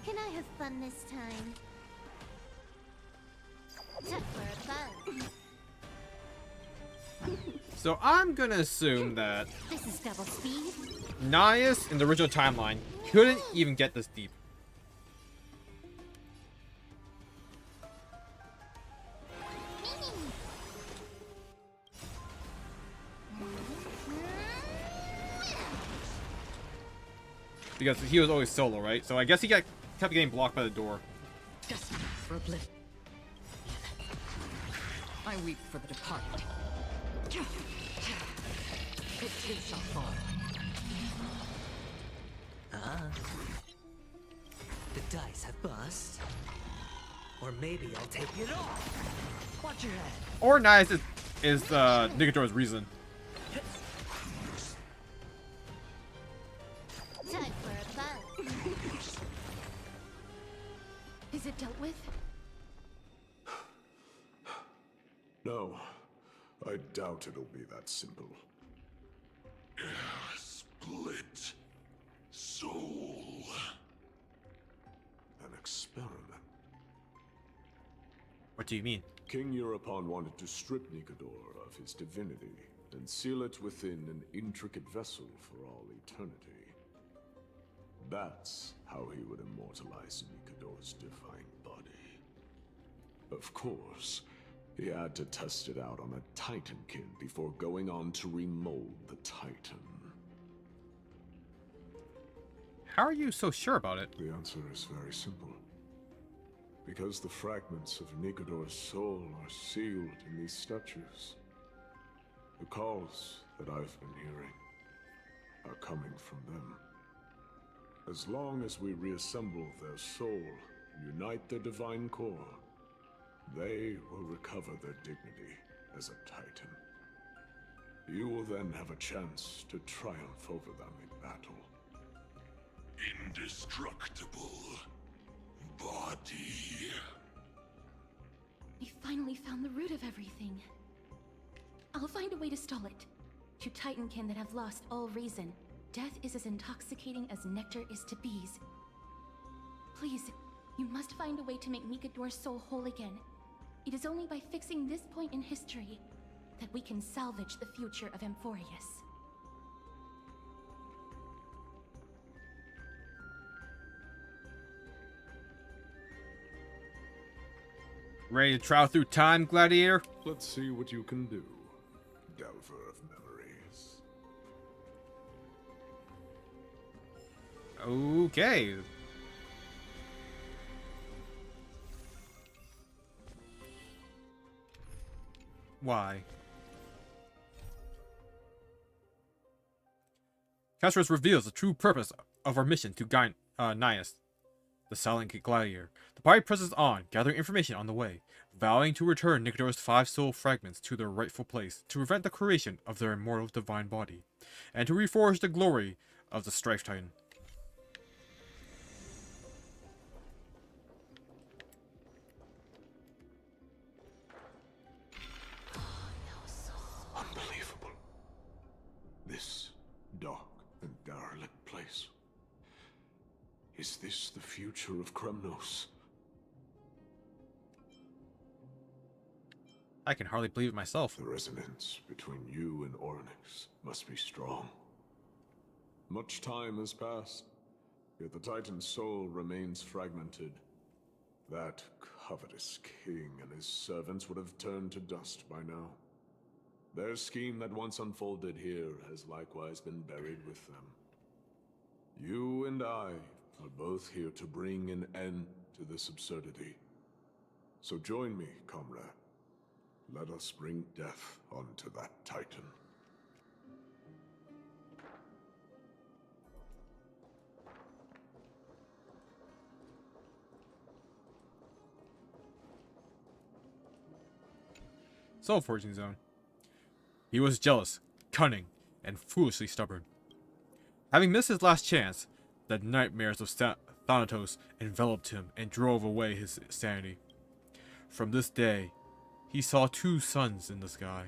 [SPEAKER 14] Can I have fun this time? Tougher fun.
[SPEAKER 1] So I'm gonna assume that
[SPEAKER 14] This is double speed.
[SPEAKER 1] Nias in the original timeline couldn't even get this deep. Because he was always solo, right? So I guess he kept getting blocked by the door.
[SPEAKER 6] Just for oblivion. I weep for the departed.
[SPEAKER 11] It too shall fall.
[SPEAKER 16] Ah. The dice have bust. Or maybe I'll take it off. Watch your head.
[SPEAKER 1] Or nice is Nigador's reason.
[SPEAKER 14] Time for a buzz.
[SPEAKER 3] Is it dealt with?
[SPEAKER 7] No, I doubt it'll be that simple.
[SPEAKER 4] Split soul.
[SPEAKER 7] An experiment.
[SPEAKER 1] What do you mean?
[SPEAKER 7] King Europon wanted to strip Nigador of his divinity and seal it within an intricate vessel for all eternity. That's how he would immortalize Nigador's divine body. Of course, he had to test it out on a Titankin before going on to remold the Titan.
[SPEAKER 1] How are you so sure about it?
[SPEAKER 7] The answer is very simple. Because the fragments of Nigador's soul are sealed in these statues. The calls that I've been hearing are coming from them. As long as we reassemble their soul and unite their divine core, they will recover their dignity as a Titan. You will then have a chance to triumph over them in battle.
[SPEAKER 4] Indestructible body.
[SPEAKER 3] We finally found the root of everything. I'll find a way to stall it. To Titankin that have lost all reason, death is as intoxicating as nectar is to bees. Please, you must find a way to make Nigador's soul whole again. It is only by fixing this point in history that we can salvage the future of Amphorius.
[SPEAKER 1] Ready to travel through time, Gladiator?
[SPEAKER 7] Let's see what you can do, Delver of Memories.
[SPEAKER 1] Okay. Why? Castros reveals the true purpose of our mission to Nias, the Silent Gladiator. The party presses on, gathering information on the way, vowing to return Nigador's 5 soul fragments to their rightful place, to prevent the creation of their immortal divine body, and to reforge the glory of the Strife Titan.
[SPEAKER 7] Unbelievable. This dark and derelict place. Is this the future of Kremnos?
[SPEAKER 1] I can hardly believe it myself.
[SPEAKER 7] The resonance between you and Orynyx must be strong. Much time has passed, yet the Titan's soul remains fragmented. That covetous king and his servants would have turned to dust by now. Their scheme that once unfolded here has likewise been buried with them. You and I are both here to bring an end to this absurdity. So join me, comrade. Let us bring death onto that Titan.
[SPEAKER 1] Soul Forging Zone. He was jealous, cunning, and foolishly stubborn. Having missed his last chance, the nightmares of Thanatos enveloped him and drove away his sanity. From this day, he saw 2 suns in the sky.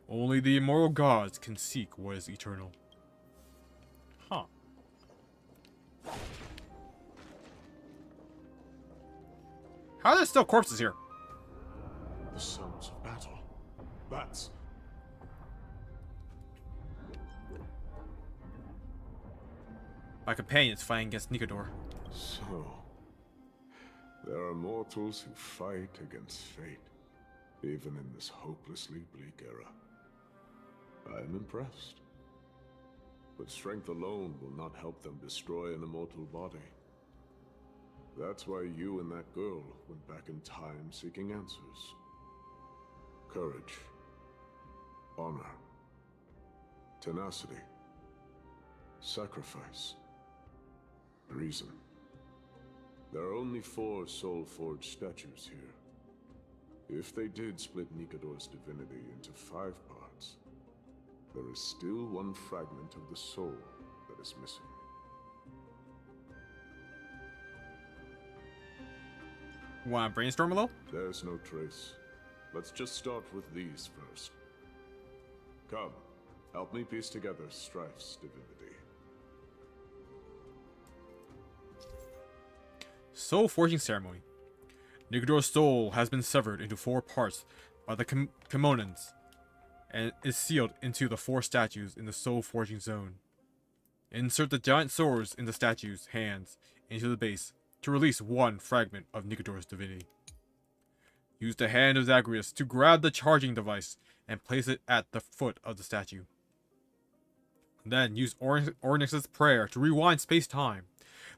[SPEAKER 1] Only the immortal gods can seek what is eternal. Huh. How are there still corpses here?
[SPEAKER 7] The sons of battle. That's...
[SPEAKER 1] My companions fighting against Nigador.
[SPEAKER 7] So... there are mortals who fight against fate, even in this hopelessly bleak era. I am impressed. But strength alone will not help them destroy an immortal body. That's why you and that girl went back in time seeking answers. Courage. Honor. tenacity, sacrifice, reason. There are only 4 soul-forged statues here. If they did split Nikador's divinity into 5 parts, there is still one fragment of the soul that is missing.
[SPEAKER 1] Wanna brainstorm a little?
[SPEAKER 7] There's no trace. Let's just start with these first. Come, help me piece together Strife's divinity.
[SPEAKER 1] Soul Forging Ceremony. Nikador's soul has been severed into 4 parts by the Kimonans, and is sealed into the 4 statues in the Soul Forging Zone. Insert the giant swords in the statues' hands into the base to release one fragment of Nikador's divinity. Use the hand of Zagreus to grab the charging device and place it at the foot of the statue. Then use Ornyx's prayer to rewind space-time,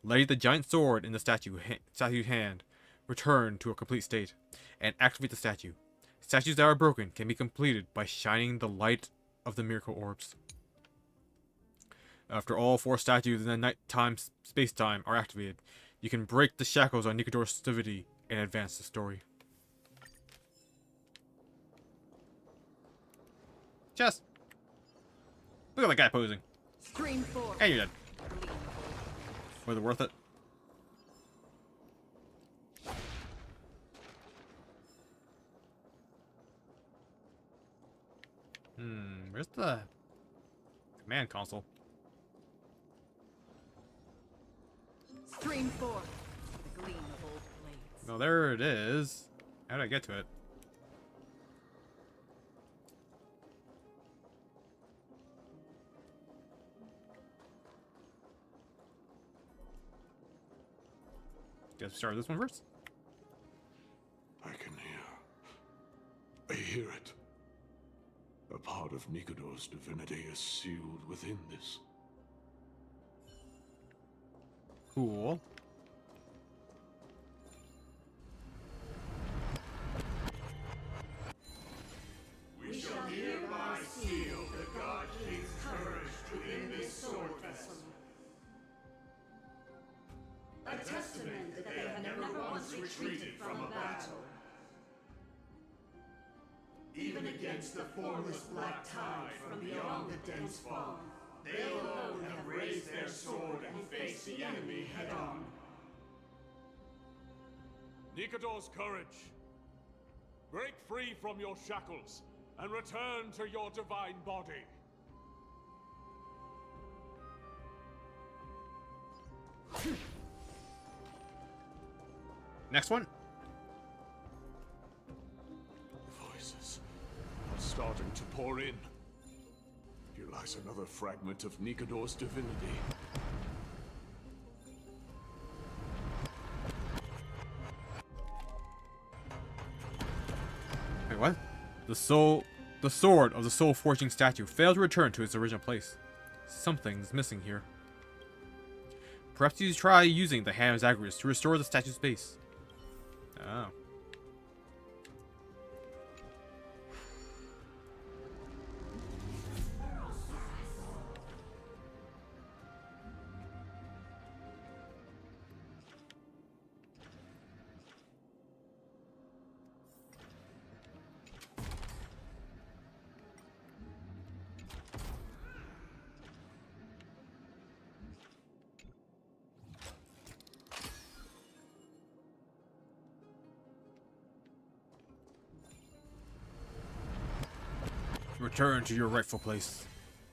[SPEAKER 1] letting the giant sword in the statue's hand return to a complete state, and activate the statue. Statues that are broken can be completed by shining the light of the miracle orbs. After all 4 statues in the nighttime space-time are activated, you can break the shackles on Nikador's divinity and advance the story. Just look at that guy posing.
[SPEAKER 6] Stream 4.
[SPEAKER 1] And you're dead. Was it worth it? Where's the command console?
[SPEAKER 6] Stream 4. The gleam of old blades.
[SPEAKER 1] No, there it is. How did I get to it? Guess start with this one first.
[SPEAKER 7] I can hear. I hear it. A part of Nikador's divinity is sealed within this.
[SPEAKER 1] Cool.
[SPEAKER 4] We shall hereby seal the God King's courage within this sword vessel. A testament that they have never once retreated from a battle. Even against the formless black tide from beyond the dense fog, they alone have raised their sword and faced the enemy head-on. Nikador's courage. Break free from your shackles and return to your divine body.
[SPEAKER 1] Next one.
[SPEAKER 7] Voices are starting to pour in. Here lies another fragment of Nikador's divinity.
[SPEAKER 1] Wait, what? The sword of the soul forging statue failed to return to its original place. Something's missing here. Perhaps you try using the hand of Zagreus to restore the statue's base. Oh. Return to your rightful place.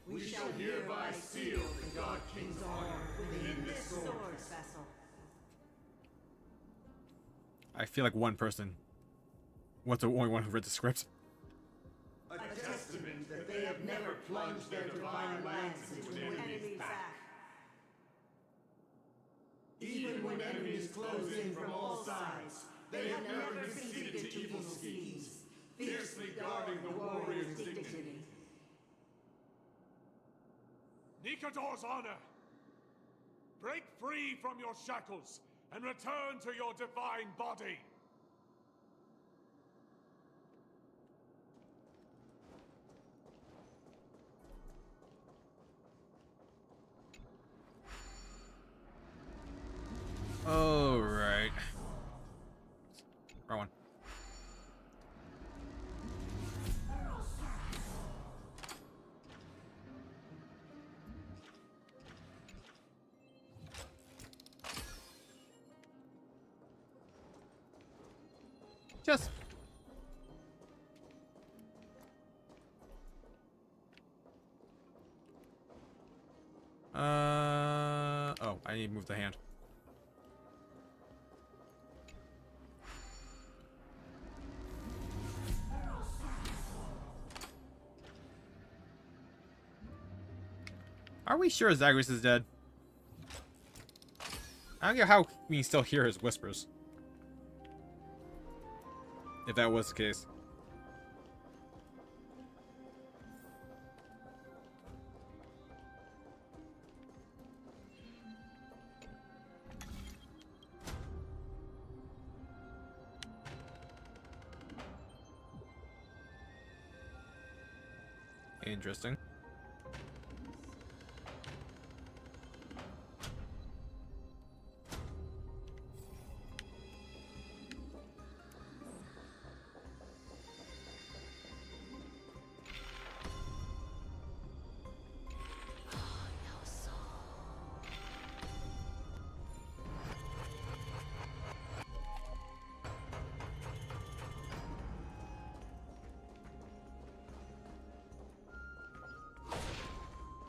[SPEAKER 6] We shall hereby seal the God King's honor within this sword vessel.
[SPEAKER 1] I feel like one person was the only one who read the script.
[SPEAKER 6] A testament that they have never plunged their divine lance into an enemy's back. Even when enemies close in from all sides, they have never conceded to evil schemes, fiercely guarding the warrior's dignity.
[SPEAKER 4] Nikador's honor! Break free from your shackles and return to your divine body!
[SPEAKER 1] Alright. Wrong one. Just. Oh, I need to move the hand. Are we sure Zagreus is dead? I don't get how we can still hear his whispers. If that was the case. Interesting.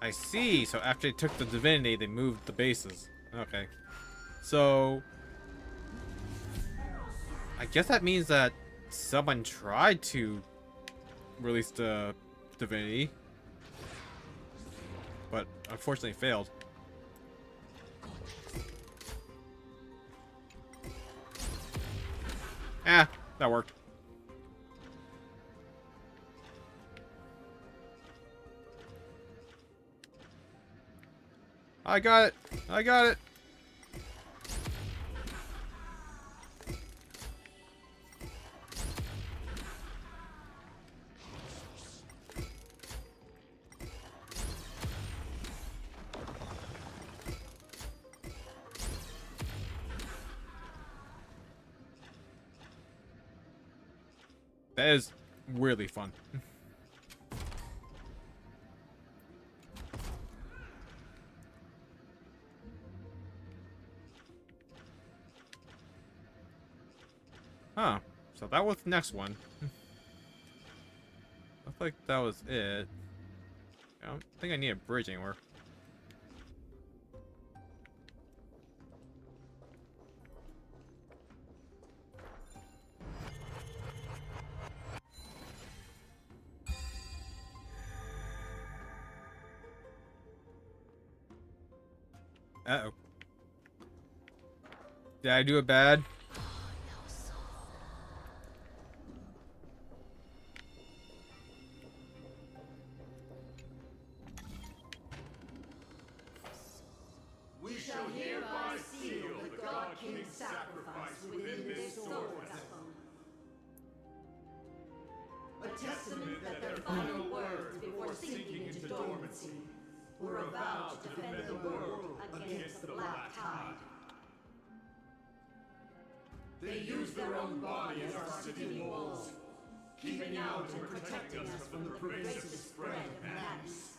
[SPEAKER 1] I see. So after they took the divinity, they moved the bases. Okay. So I guess that means that someone tried to release the divinity, but unfortunately failed. Ah, that worked. I got it. I got it. That is really fun. Huh. So that was the next one. I think that was it. I don't think I need a bridge anywhere. Uh-oh. Did I do it bad?
[SPEAKER 6] We shall hereby seal the God King's sacrifice within this sword vessel. A testament that their final words before sinking into dormancy were a vow to defend the world against the Black Tide. They use their own body as our city walls, keeping out and protecting us from the pervasive spread of madness.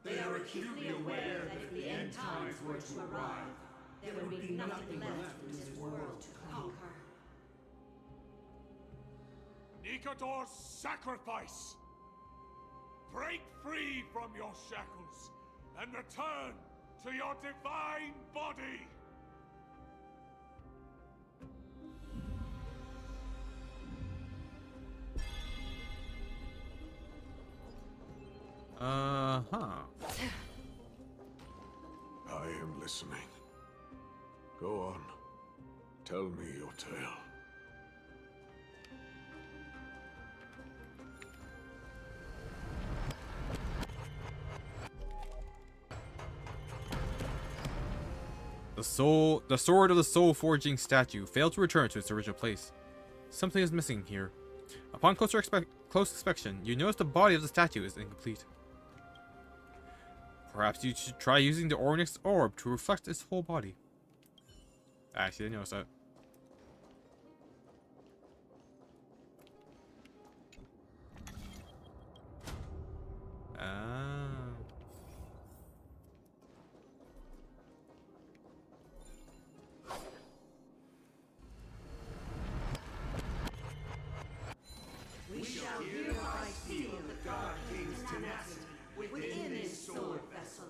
[SPEAKER 6] They are acutely aware that if the end times were to arrive, there would be nothing left in this world to conquer.
[SPEAKER 17] Nikador's sacrifice! Break free from your shackles and return to your divine body!
[SPEAKER 1] Uh-huh.
[SPEAKER 7] I am listening. Go on. Tell me your tale.
[SPEAKER 1] The sword of the soul forging statue failed to return to its original place. Something is missing here. Upon close inspection, you notice the body of the statue is incomplete. Perhaps you should try using the Onyx orb to reflect its whole body. Actually, I didn't notice that. Ah.
[SPEAKER 4] We shall hereby seal the God King's tenacity within his sword vessel.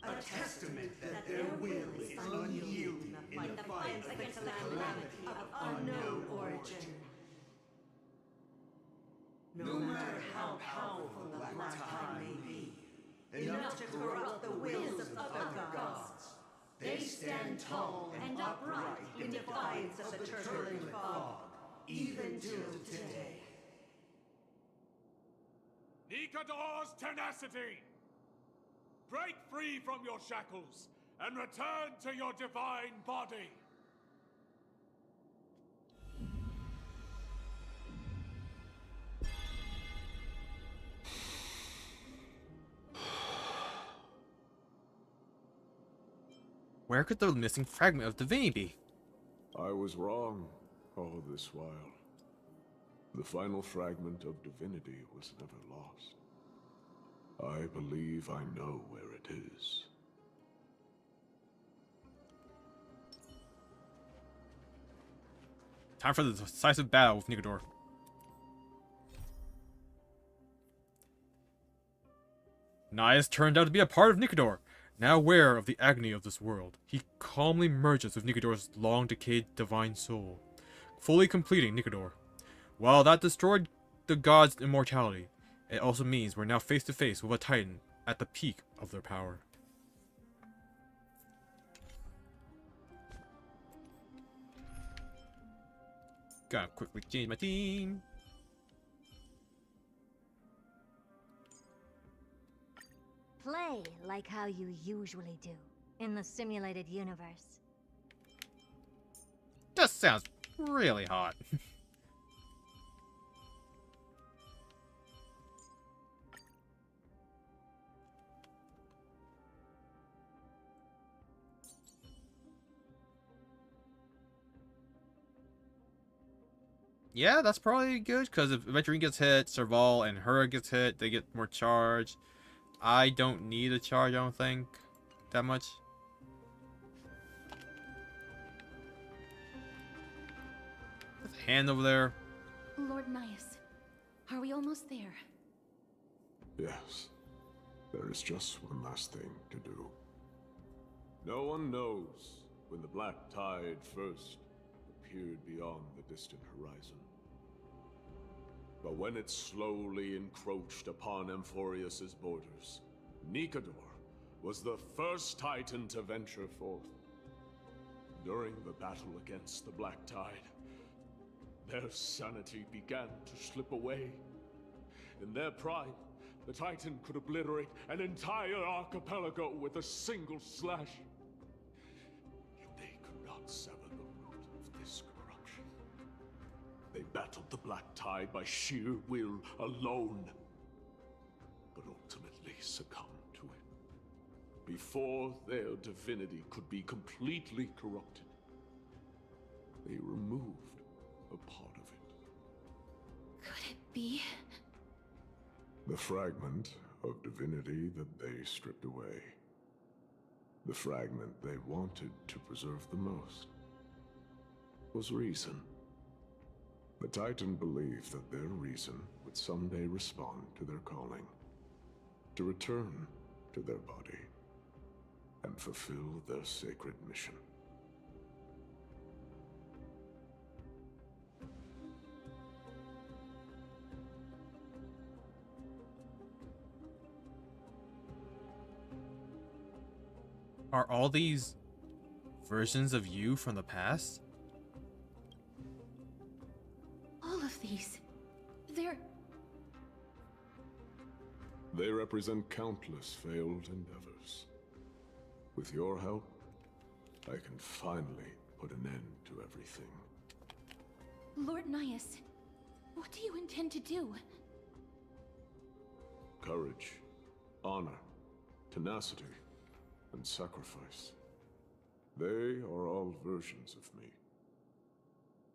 [SPEAKER 4] A testament that their will is unyielding in the fight against the calamity of unknown origin. No matter how powerful the Black Tide may be, enough to corrupt the wills of other gods, they stand tall and upright in defiance of the turbulent fog, even till today.
[SPEAKER 17] Nikador's tenacity! Break free from your shackles and return to your divine body!
[SPEAKER 1] Where could the missing fragment of divinity be?
[SPEAKER 7] I was wrong all this while. The final fragment of divinity was never lost. I believe I know where it is.
[SPEAKER 1] Time for the decisive battle with Nikador. Nias turned out to be a part of Nikador. Now aware of the agony of this world, he calmly merges with Nikador's long-decayed divine soul, fully completing Nikador. While that destroyed the gods' immortality, it also means we're now face to face with a Titan at the peak of their power. Gotta quickly change my team.
[SPEAKER 14] Play like how you usually do in the simulated universe.
[SPEAKER 1] Just sounds really hot. Yeah, that's probably good, because if Aventurine gets hit, Serval and Hera gets hit, they get more charge. I don't need a charge, I don't think, that much. There's a hand over there.
[SPEAKER 3] Lord Nias, are we almost there?
[SPEAKER 7] Yes. There is just one last thing to do. No one knows when the Black Tide first appeared beyond the distant horizon. But when it slowly encroached upon Amphorius's borders, Nikador was the first Titan to venture forth. During the battle against the Black Tide, their sanity began to slip away. In their pride, the Titan could obliterate an entire archipelago with a single slash. Yet they could not sever the root of this corruption. They battled the Black Tide by sheer will alone, but ultimately succumbed to it. Before their divinity could be completely corrupted, they removed a part of it.
[SPEAKER 3] Could it be?
[SPEAKER 7] The fragment of divinity that they stripped away. The fragment they wanted to preserve the most was reason. The Titan believed that their reason would someday respond to their calling, to return to their body, and fulfill their sacred mission.
[SPEAKER 1] Are all these versions of you from the past?
[SPEAKER 3] All of these. They're...
[SPEAKER 7] They represent countless failed endeavors. With your help, I can finally put an end to everything.
[SPEAKER 3] Lord Nias, what do you intend to do?
[SPEAKER 7] Courage, honor, tenacity. and sacrifice. They are all versions of me.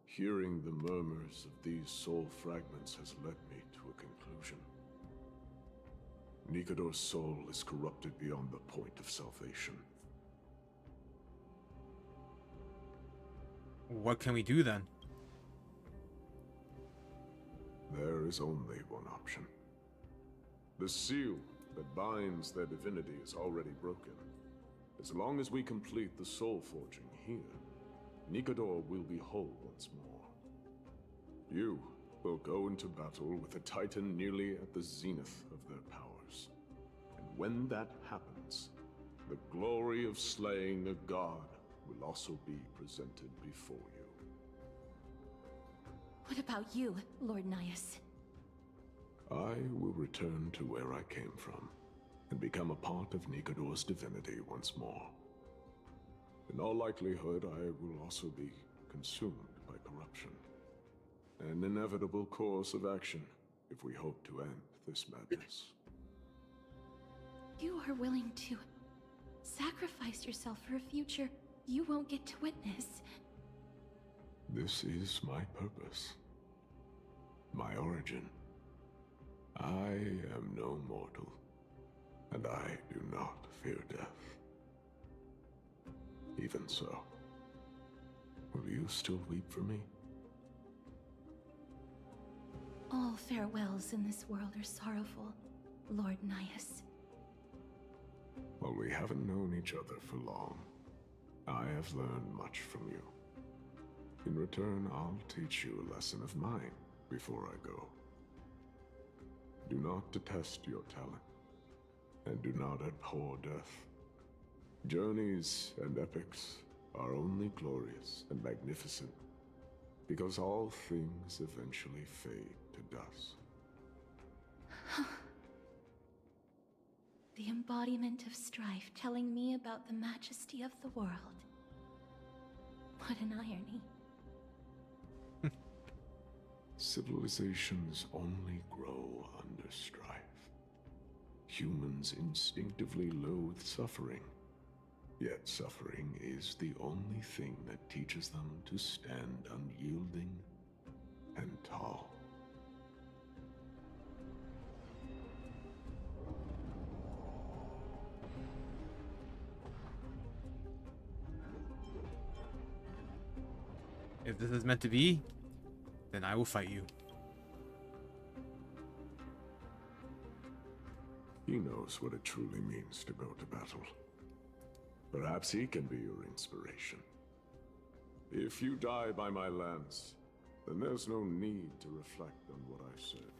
[SPEAKER 7] Hearing the murmurs of these soul fragments has led me to a conclusion. Nikador's soul is corrupted beyond the point of salvation.
[SPEAKER 1] What can we do then?
[SPEAKER 7] There is only one option. The seal that binds their divinity is already broken. As long as we complete the soul forging here, Nikador will be whole once more. You will go into battle with a Titan nearly at the zenith of their powers. And when that happens, the glory of slaying a god will also be presented before you.
[SPEAKER 3] What about you, Lord Nias?
[SPEAKER 7] I will return to where I came from, and become a part of Nikador's divinity once more. In all likelihood, I will also be consumed by corruption. An inevitable course of action, if we hope to end this madness.
[SPEAKER 3] You are willing to sacrifice yourself for a future you won't get to witness.
[SPEAKER 7] This is my purpose. My origin. I am no mortal, and I do not fear death. Even so, will you still weep for me?
[SPEAKER 3] All farewells in this world are sorrowful, Lord Nias.
[SPEAKER 7] While we haven't known each other for long, I have learned much from you. In return, I'll teach you a lesson of mine before I go. Do not detest your talent, and do not abhor death. Journeys and epics are only glorious and magnificent, because all things eventually fade to dust.
[SPEAKER 3] The embodiment of strife telling me about the majesty of the world. What an irony.
[SPEAKER 7] Civilizations only grow under strife. Humans instinctively loathe suffering. Yet suffering is the only thing that teaches them to stand unyielding and tall.
[SPEAKER 1] If this is meant to be, then I will fight you.
[SPEAKER 7] He knows what it truly means to go to battle. Perhaps he can be your inspiration. If you die by my lance, then there's no need to reflect on what I said.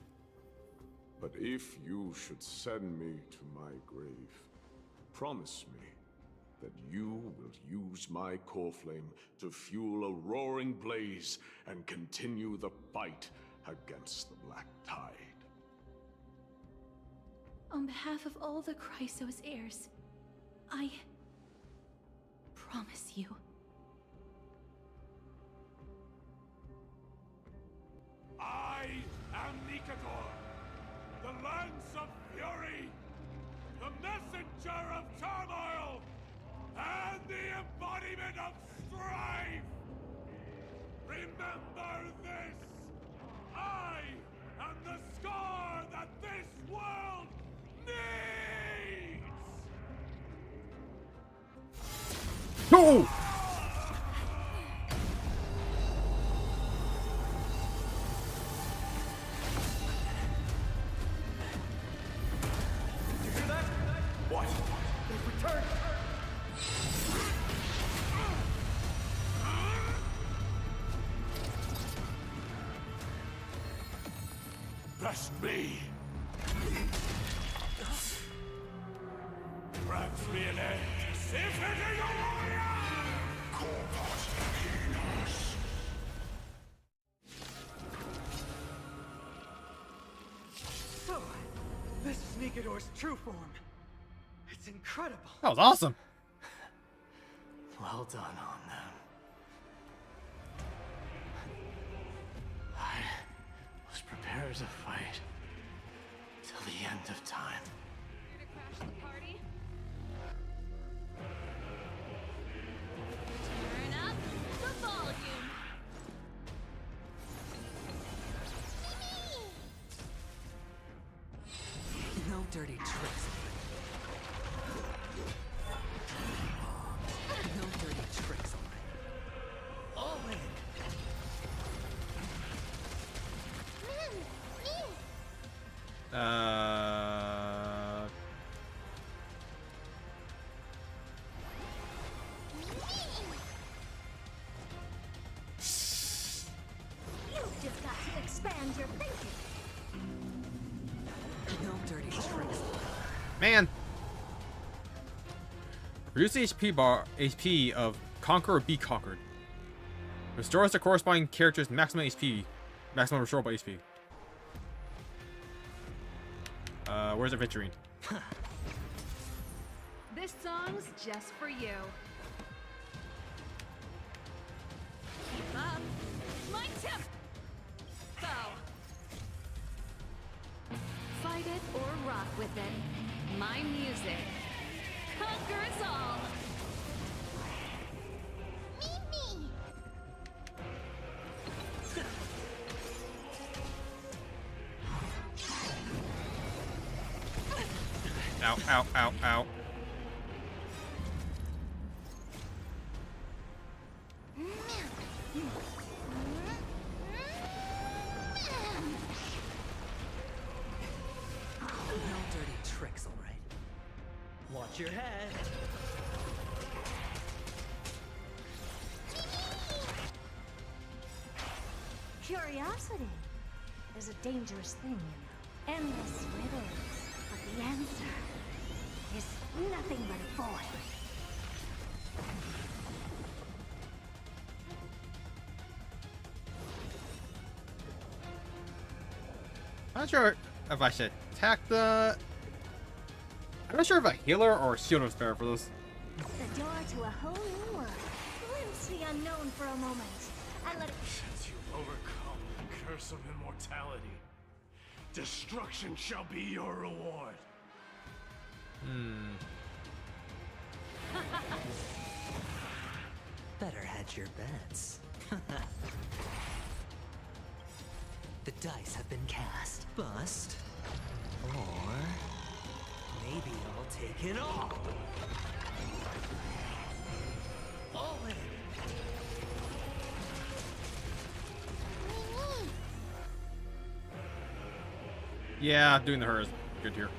[SPEAKER 7] But if you should send me to my grave, promise me that you will use my core flame to fuel a roaring blaze and continue the fight against the Black Tide.
[SPEAKER 3] On behalf of all the Chrysos heirs, I promise you.
[SPEAKER 17] I am Nikador, the Lance of Fury, the messenger of turmoil, and the embodiment of strife! Remember this! I am the scar that this world needs!
[SPEAKER 1] No!
[SPEAKER 16] You hear that? What? They've returned!
[SPEAKER 17] Best me! Grant me an end! If it is a warrior! Corpus Machinas!
[SPEAKER 16] So, this is Nikador's true form. It's incredible.
[SPEAKER 1] That was awesome.
[SPEAKER 16] Well done on them. I was prepared to fight till the end of time.
[SPEAKER 18] Here to crash the party?
[SPEAKER 1] Man! Reduce the HP of Conquer or Be Conquered. Restores the corresponding character's maximum HP. Maximum restorable HP. Where's the VTuberEN?
[SPEAKER 18] This song's just for you. Keep up. My tip! Go! Fight it or rock with it. My music conquers all.
[SPEAKER 14] Mimi!
[SPEAKER 1] Ow, ow, ow, ow.
[SPEAKER 16] No dirty tricks, all right. Watch your head.
[SPEAKER 14] Curiosity is a dangerous thing, you know. Endless riddles, but the answer is nothing but a void.
[SPEAKER 1] I'm not sure if I should attack the... I'm not sure if a healer or a shield is better for this.
[SPEAKER 14] The door to a whole new world. Glimpse the unknown for a moment. And let it...
[SPEAKER 6] Since you've overcome the curse of immortality, destruction shall be your reward.
[SPEAKER 16] Better hedge your bets. The dice have been cast. Bust. Or... maybe I'll take it all. All in.
[SPEAKER 1] Yeah, doing the her is good here.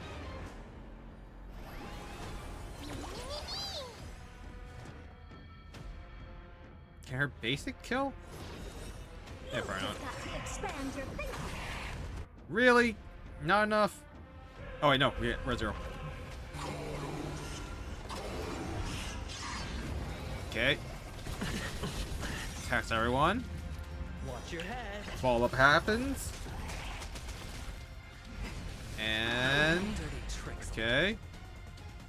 [SPEAKER 1] Can her basic kill? Yeah, probably not.
[SPEAKER 14] Got to expand your thinking.
[SPEAKER 1] Really? Not enough? Oh wait, no, we're at 0. Okay. Attacks everyone.
[SPEAKER 16] Watch your head.
[SPEAKER 1] Follow-up happens. And...
[SPEAKER 16] Dirty tricks.
[SPEAKER 1] okay.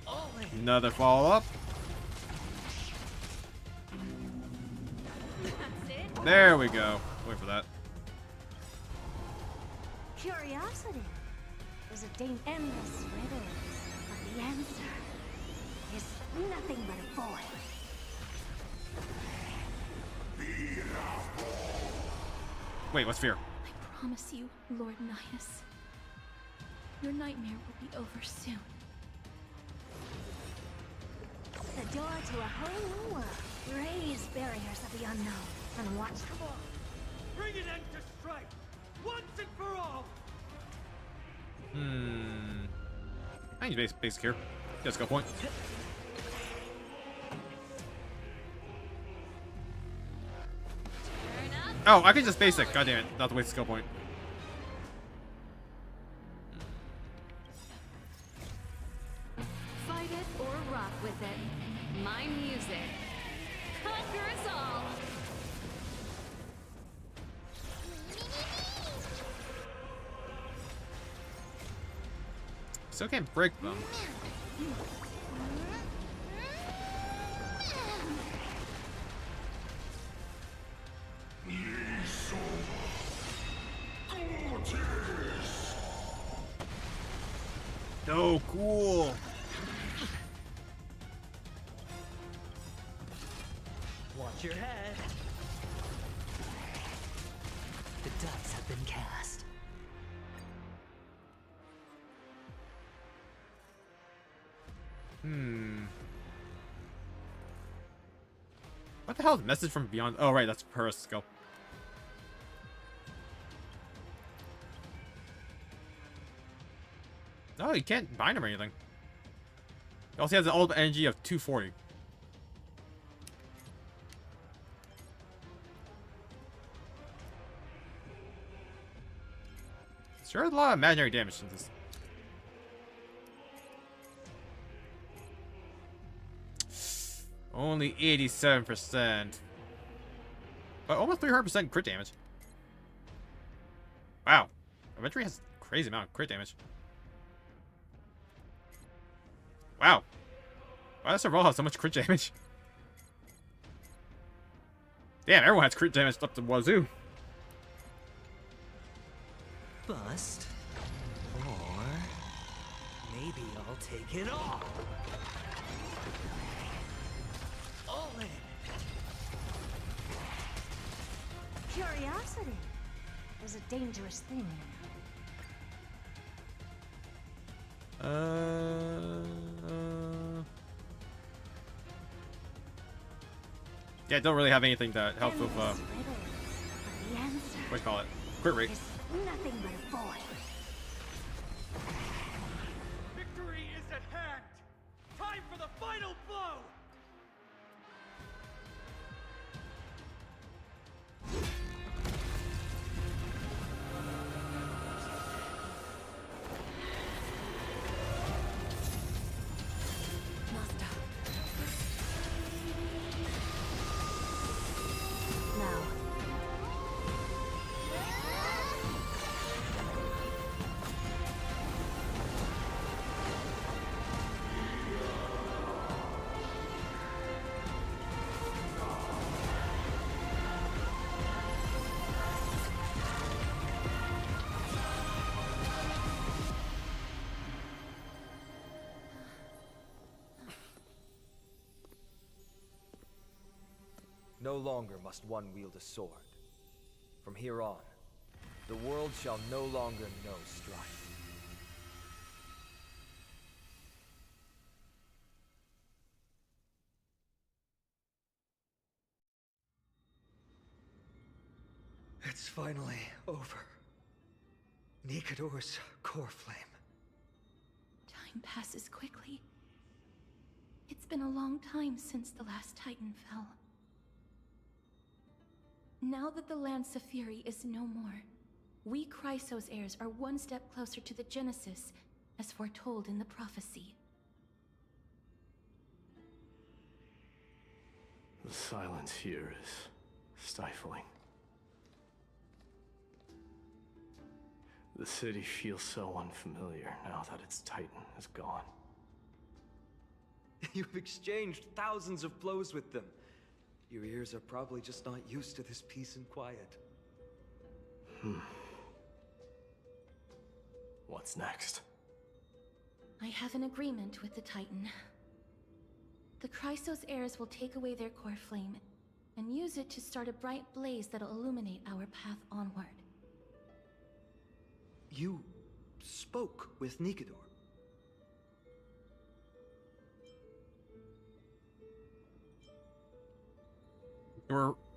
[SPEAKER 16] All in.
[SPEAKER 1] Another follow-up. There we go. Wait for that.
[SPEAKER 14] Curiosity is a endless riddles, but the answer is nothing but a void.
[SPEAKER 1] Wait, what's fear?
[SPEAKER 3] I promise you, Lord Nihus, your nightmare will be over soon.
[SPEAKER 14] The door to a whole new world. Raise barriers of the unknown and watch the world.
[SPEAKER 6] Bring an end to strife, once and for all.
[SPEAKER 1] I need basic here. Get a skill point. Oh, I can just basic. God damn it. Not to waste a skill point.
[SPEAKER 18] Fight it or rock with it. My music conquers all.
[SPEAKER 1] Still can't break them. Oh, cool.
[SPEAKER 16] Watch your head. The dice have been cast.
[SPEAKER 1] What the hell is message from beyond? Oh, right, that's Paris skill. No, you can't bind him or anything. He also has an ultimate energy of 240. Sure, a lot of imaginary damage in this. Only 87%. But almost 300% crit damage. Wow. Adventure has a crazy amount of crit damage. Wow. Why does Rail have so much crit damage? Damn, everyone has crit damage up to wazoo.
[SPEAKER 16] Bust. Or maybe I'll take it all. All in.
[SPEAKER 14] Curiosity is a dangerous thing, you know.
[SPEAKER 1] Yeah, don't really have anything that helps with
[SPEAKER 14] The answer
[SPEAKER 1] what do you call it? Crit rate.
[SPEAKER 14] is nothing but a void.
[SPEAKER 17] Victory is at hand! Time for the final blow!
[SPEAKER 14] Now,
[SPEAKER 19] No longer must one wield a sword. From here on, the world shall no longer know strife.
[SPEAKER 16] It's finally over. Nikador's core flame.
[SPEAKER 3] Time passes quickly. It's been a long time since the last Titan fell. Now that the Lance of Fury is no more, we Chrysos heirs are one step closer to the Genesis, as foretold in the prophecy.
[SPEAKER 20] The silence here is stifling. The city feels so unfamiliar now that its Titan is gone.
[SPEAKER 19] You've exchanged thousands of blows with them. Your ears are probably just not used to this peace and quiet.
[SPEAKER 20] What's next?
[SPEAKER 3] I have an agreement with the Titan. The Chrysos heirs will take away their core flame and use it to start a bright blaze that'll illuminate our path onward.
[SPEAKER 19] You spoke with Nikador.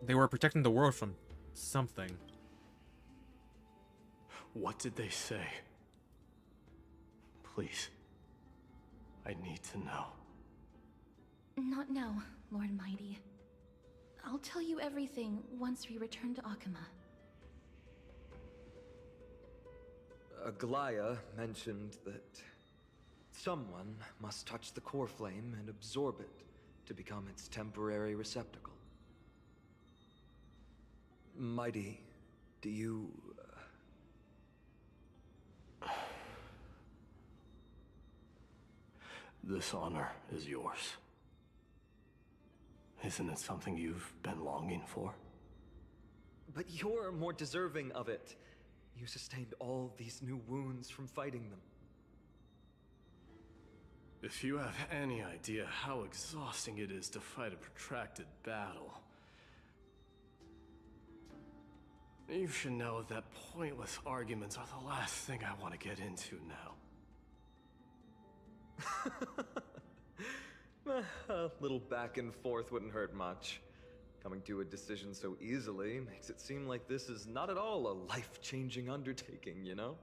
[SPEAKER 1] They were protecting the world from something.
[SPEAKER 20] What did they say? Please. I need to know.
[SPEAKER 3] Not now, Lord Mighty. I'll tell you everything once we return to Akama.
[SPEAKER 19] Aglaya mentioned that someone must touch the core flame and absorb it to become its temporary receptacle. Mighty, do you...
[SPEAKER 20] This honor is yours. Isn't it something you've been longing for?
[SPEAKER 19] But you're more deserving of it. You sustained all these new wounds from fighting them.
[SPEAKER 20] If you have any idea how exhausting it is to fight a protracted battle, you should know that pointless arguments are the last thing I want to get into now.
[SPEAKER 19] A little back and forth wouldn't hurt much. Coming to a decision so easily makes it seem like this is not at all a life-changing undertaking, you know?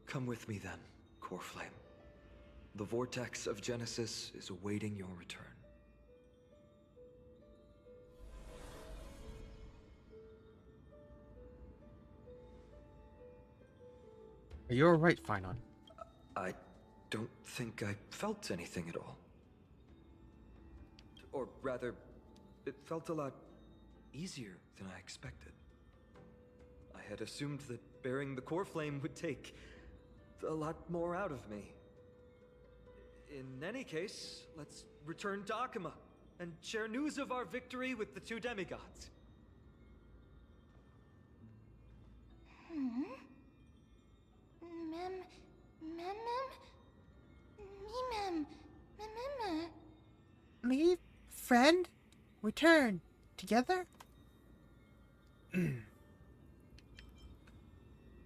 [SPEAKER 19] Come with me then, Core Flame. The vortex of Genesis is awaiting your return.
[SPEAKER 1] You're right, Finon.
[SPEAKER 19] I don't think I felt anything at all. Or rather, it felt a lot easier than I expected. I had assumed that bearing the core flame would take a lot more out of me. In any case, let's return to Akuma and share news of our victory with the two demigods.
[SPEAKER 1] Leave, friend, return, together?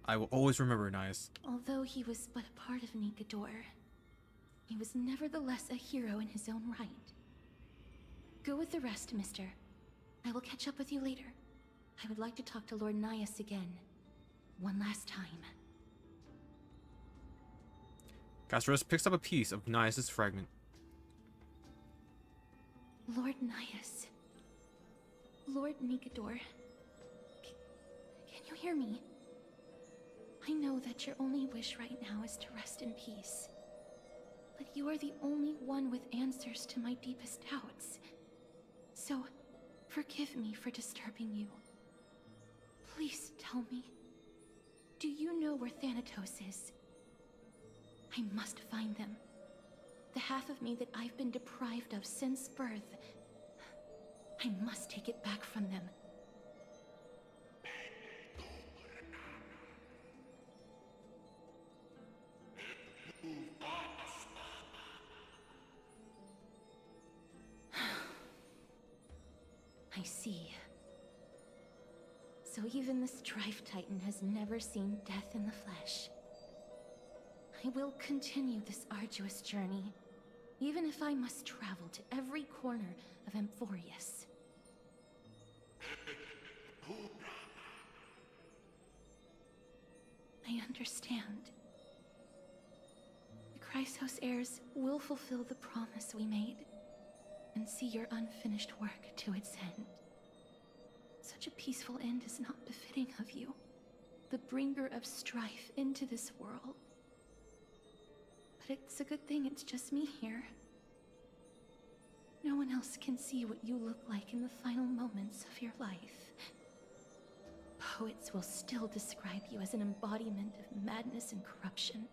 [SPEAKER 1] I will always remember Nias.
[SPEAKER 3] Although he was but a part of Nigador, he was nevertheless a hero in his own right. Go with the rest, mister. I will catch up with you later. I would like to talk to Lord Nias again. One last time.
[SPEAKER 1] Gasparus picks up a piece of Nias' fragment.
[SPEAKER 3] Lord Nias. Lord Nigador. Can you hear me? I know that your only wish right now is to rest in peace. But you are the only one with answers to my deepest doubts. So, forgive me for disturbing you. Please tell me, do you know where Thanatos is? I must find them. The half of me that I've been deprived of since birth. I must take it back from them. I see. So even the Strife Titan has never seen death in the flesh. I will continue this arduous journey, even if I must travel to every corner of Amphorius. I understand. The Chrysos heirs will fulfill the promise we made, and see your unfinished work to its end. Such a peaceful end is not befitting of you, the bringer of strife into this world. But it's a good thing it's just me here. No one else can see what you look like in the final moments of your life. Poets will still describe you as an embodiment of madness and corruption,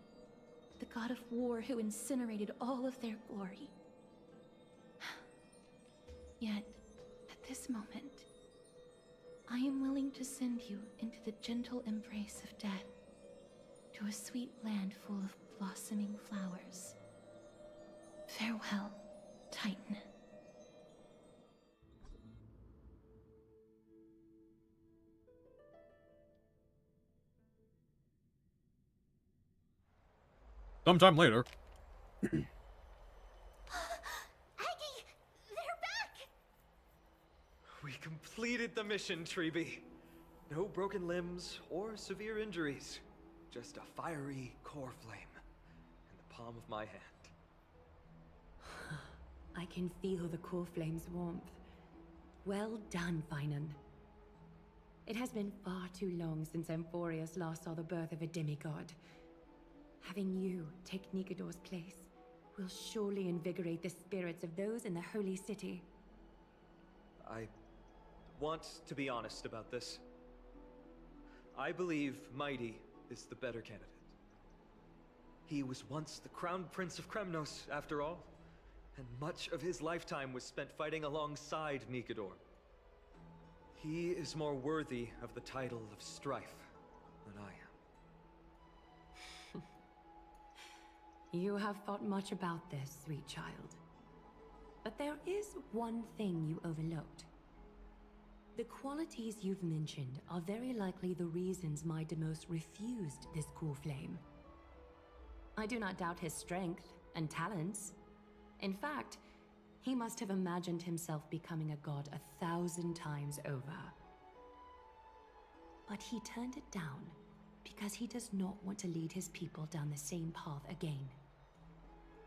[SPEAKER 3] the god of war who incinerated all of their glory. Yet, at this moment, I am willing to send you into the gentle embrace of death, to a sweet land full of blossoming flowers. Farewell, Titan.
[SPEAKER 1] Sometime later.
[SPEAKER 14] Aggie! They're back!
[SPEAKER 19] We completed the mission, Treeby. No broken limbs or severe injuries. Just a fiery core flame in the palm of my hand.
[SPEAKER 21] I can feel the core flame's warmth. Well done, Finan. It has been far too long since Amphorius last saw the birth of a demigod. Having you take Nigador's place will surely invigorate the spirits of those in the Holy City.
[SPEAKER 19] I want to be honest about this. I believe Mighty is the better candidate. He was once the Crown Prince of Kremnos, after all, and much of his lifetime was spent fighting alongside Nigador. He is more worthy of the title of Strife than I am.
[SPEAKER 21] You have thought much about this, sweet child. But there is one thing you overlooked. The qualities you've mentioned are very likely the reasons Deimos refused this core flame. I do not doubt his strength and talents. In fact, he must have imagined himself becoming a god 1,000 times over. But he turned it down because he does not want to lead his people down the same path again.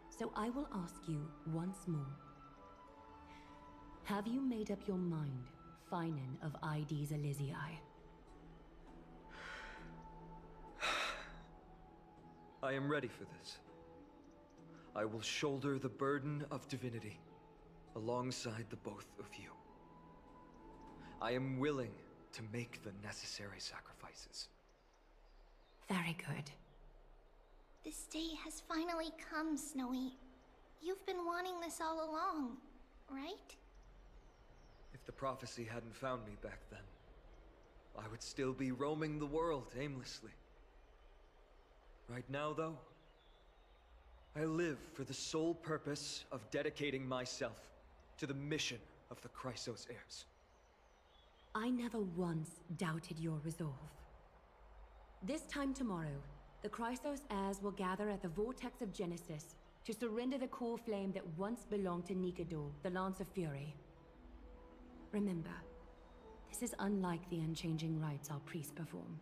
[SPEAKER 21] So I will ask you once more. Have you made up your mind, Finan of ID's Elysiae?
[SPEAKER 19] I am ready for this. I will shoulder the burden of divinity alongside the both of you. I am willing to make the necessary sacrifices.
[SPEAKER 21] Very good.
[SPEAKER 2] This day has finally come, Snowy. You've been wanting this all along, right?
[SPEAKER 19] If the prophecy hadn't found me back then, I would still be roaming the world aimlessly. Right now, though, I live for the sole purpose of dedicating myself to the mission of the Chrysos heirs.
[SPEAKER 21] I never once doubted your resolve. This time tomorrow, the Chrysos heirs will gather at the Vortex of Genesis to surrender the core flame that once belonged to Nikador, the Lance of Fury. Remember, this is unlike the unchanging rites our priests perform.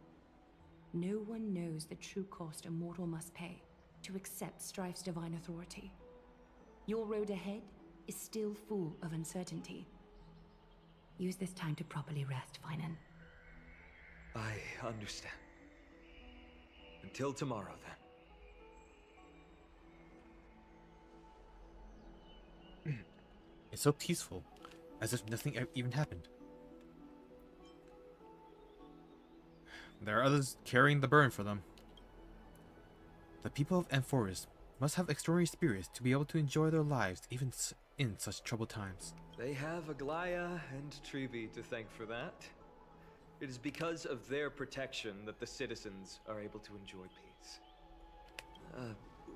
[SPEAKER 21] No one knows the true cost a mortal must pay to accept Strife's divine authority. Your road ahead is still full of uncertainty. Use this time to properly rest, Finan.
[SPEAKER 19] I understand. Until tomorrow, then.
[SPEAKER 1] It's so peaceful, as if nothing even happened. There are others carrying the burden for them. The people of Amphoris must have extraordinary spirits to be able to enjoy their lives even in such troubled times.
[SPEAKER 19] They have Aglaya and Trevi to thank for that. It is because of their protection that the citizens are able to enjoy peace.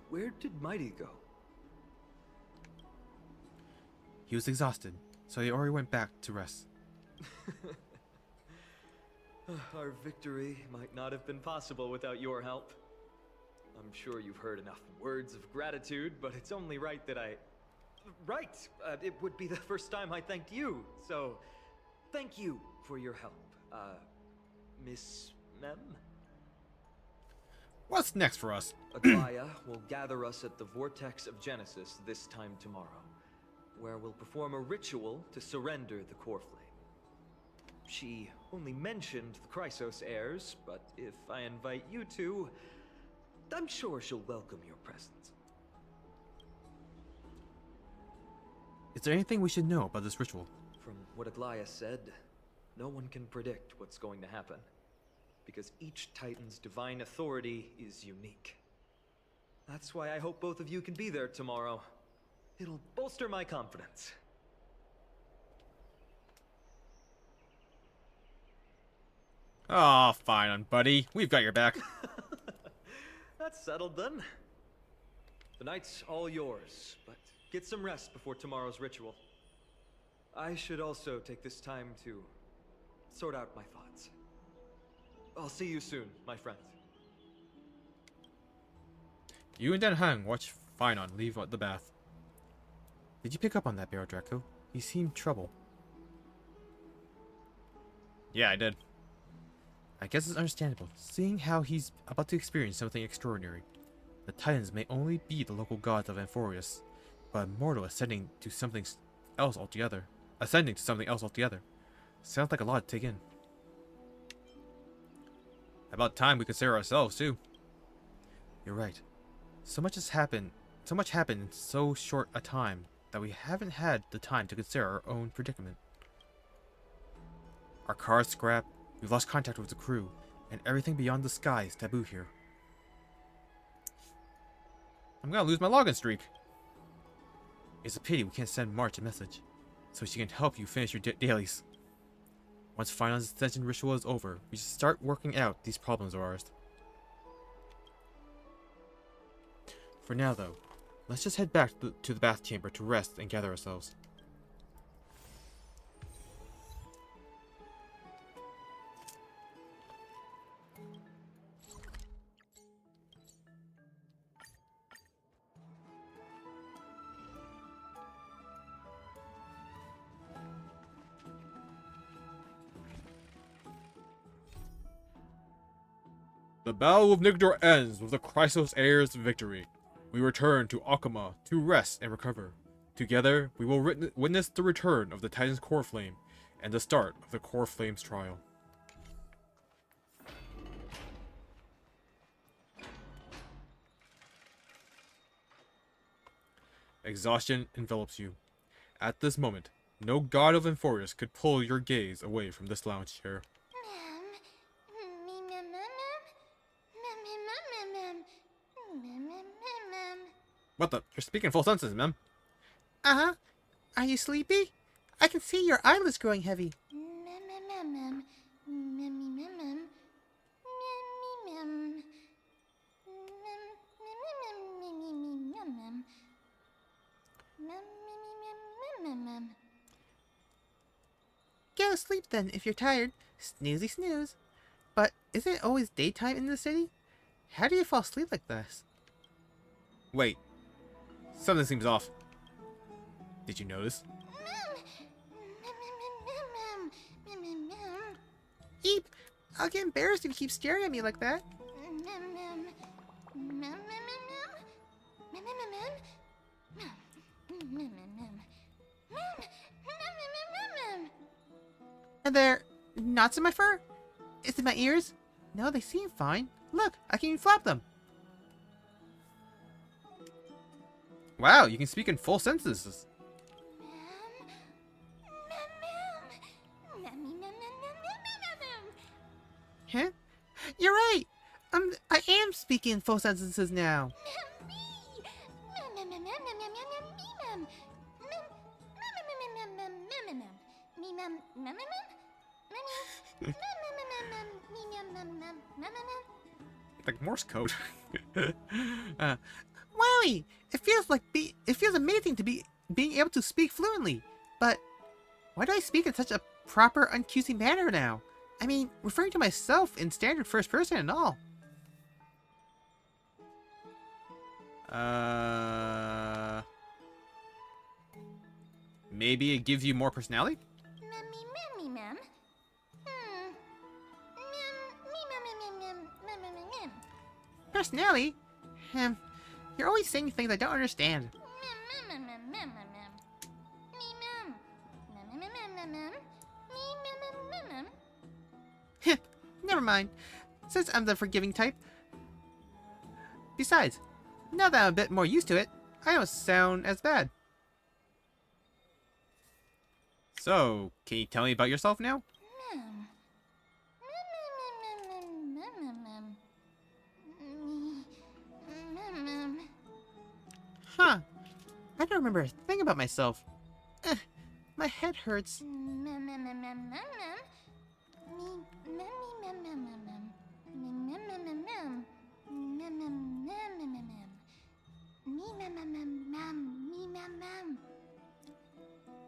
[SPEAKER 19] Where did Mighty go?
[SPEAKER 1] He was exhausted, so he already went back to rest.
[SPEAKER 19] Our victory might not have been possible without your help. I'm sure you've heard enough words of gratitude, but it's only right that it would be the first time I thanked you, so thank you for your help, Miss Mem?
[SPEAKER 1] What's next for us?
[SPEAKER 19] Aglaya will gather us at the Vortex of Genesis this time tomorrow, where we'll perform a ritual to surrender the core flame. She only mentioned the Chrysos heirs, but if I invite you two, I'm sure she'll welcome your presence.
[SPEAKER 1] Is there anything we should know about this ritual?
[SPEAKER 19] From what Aglaya said, no one can predict what's going to happen, because each Titan's divine authority is unique. That's why I hope both of you can be there tomorrow. It'll bolster my confidence.
[SPEAKER 1] Oh, fine, buddy. We've got your back.
[SPEAKER 19] That's settled then. The night's all yours, but get some rest before tomorrow's ritual. I should also take this time to sort out my thoughts. I'll see you soon, my friends.
[SPEAKER 1] You and Dan Hang watch Finon leave the bath. Did you pick up on that, Baron Draco? He seemed troubled. Yeah, I did. I guess it's understandable, seeing how he's about to experience something extraordinary. The Titans may only be the local gods of Amphoris, but a mortal ascending to something else altogether. Sounds like a lot to take in. About time we consider ourselves, too. You're right. So much happened in so short a time that we haven't had the time to consider our own predicament. Our car's scrapped, we've lost contact with the crew, and everything beyond the sky is taboo here. I'm gonna lose my login streak. It's a pity we can't send March a message, so she can help you finish your dailies. Once Finon's ascension ritual is over, we should start working out these problems of ours. For now, though, let's just head back to the bath chamber to rest and gather ourselves. The Battle of Nikador ends with the Chrysos heirs' victory. We return to Akama to rest and recover. Together, we will witness the return of the Titan's core flame and the start of the core flame's trial. Exhaustion envelops you. At this moment, no god of Emphorius could pull your gaze away from this lounge chair. What the? You're speaking full sentences, ma'am.
[SPEAKER 5] Uh-huh. Are you sleepy? I can see your eyelids growing heavy. Go to sleep then if you're tired. Snoozy snooze. But isn't it always daytime in the city? How do you fall asleep like this?
[SPEAKER 1] Wait. Something seems off. Did you notice?
[SPEAKER 5] Eep! I'll get embarrassed if you keep staring at me like that. Are there knots in my fur? Is it my ears? No, they seem fine. Look, I can even flap them.
[SPEAKER 1] Wow, you can speak in full sentences.
[SPEAKER 5] Huh? You're right. I am speaking in full sentences now.
[SPEAKER 1] Like Morse code.
[SPEAKER 5] Wowie! It feels amazing to being able to speak fluently. But why do I speak in such a proper, uncusy manner now? I mean, referring to myself in standard first person and all.
[SPEAKER 1] Maybe it gives you more personality?
[SPEAKER 5] Personality? You're always saying things I don't understand. Never mind, since I'm the forgiving type. Besides, now that I'm a bit more used to it, I don't sound as bad.
[SPEAKER 1] So, can you tell me about yourself now?
[SPEAKER 5] Huh. I don't remember a thing about myself. My head hurts.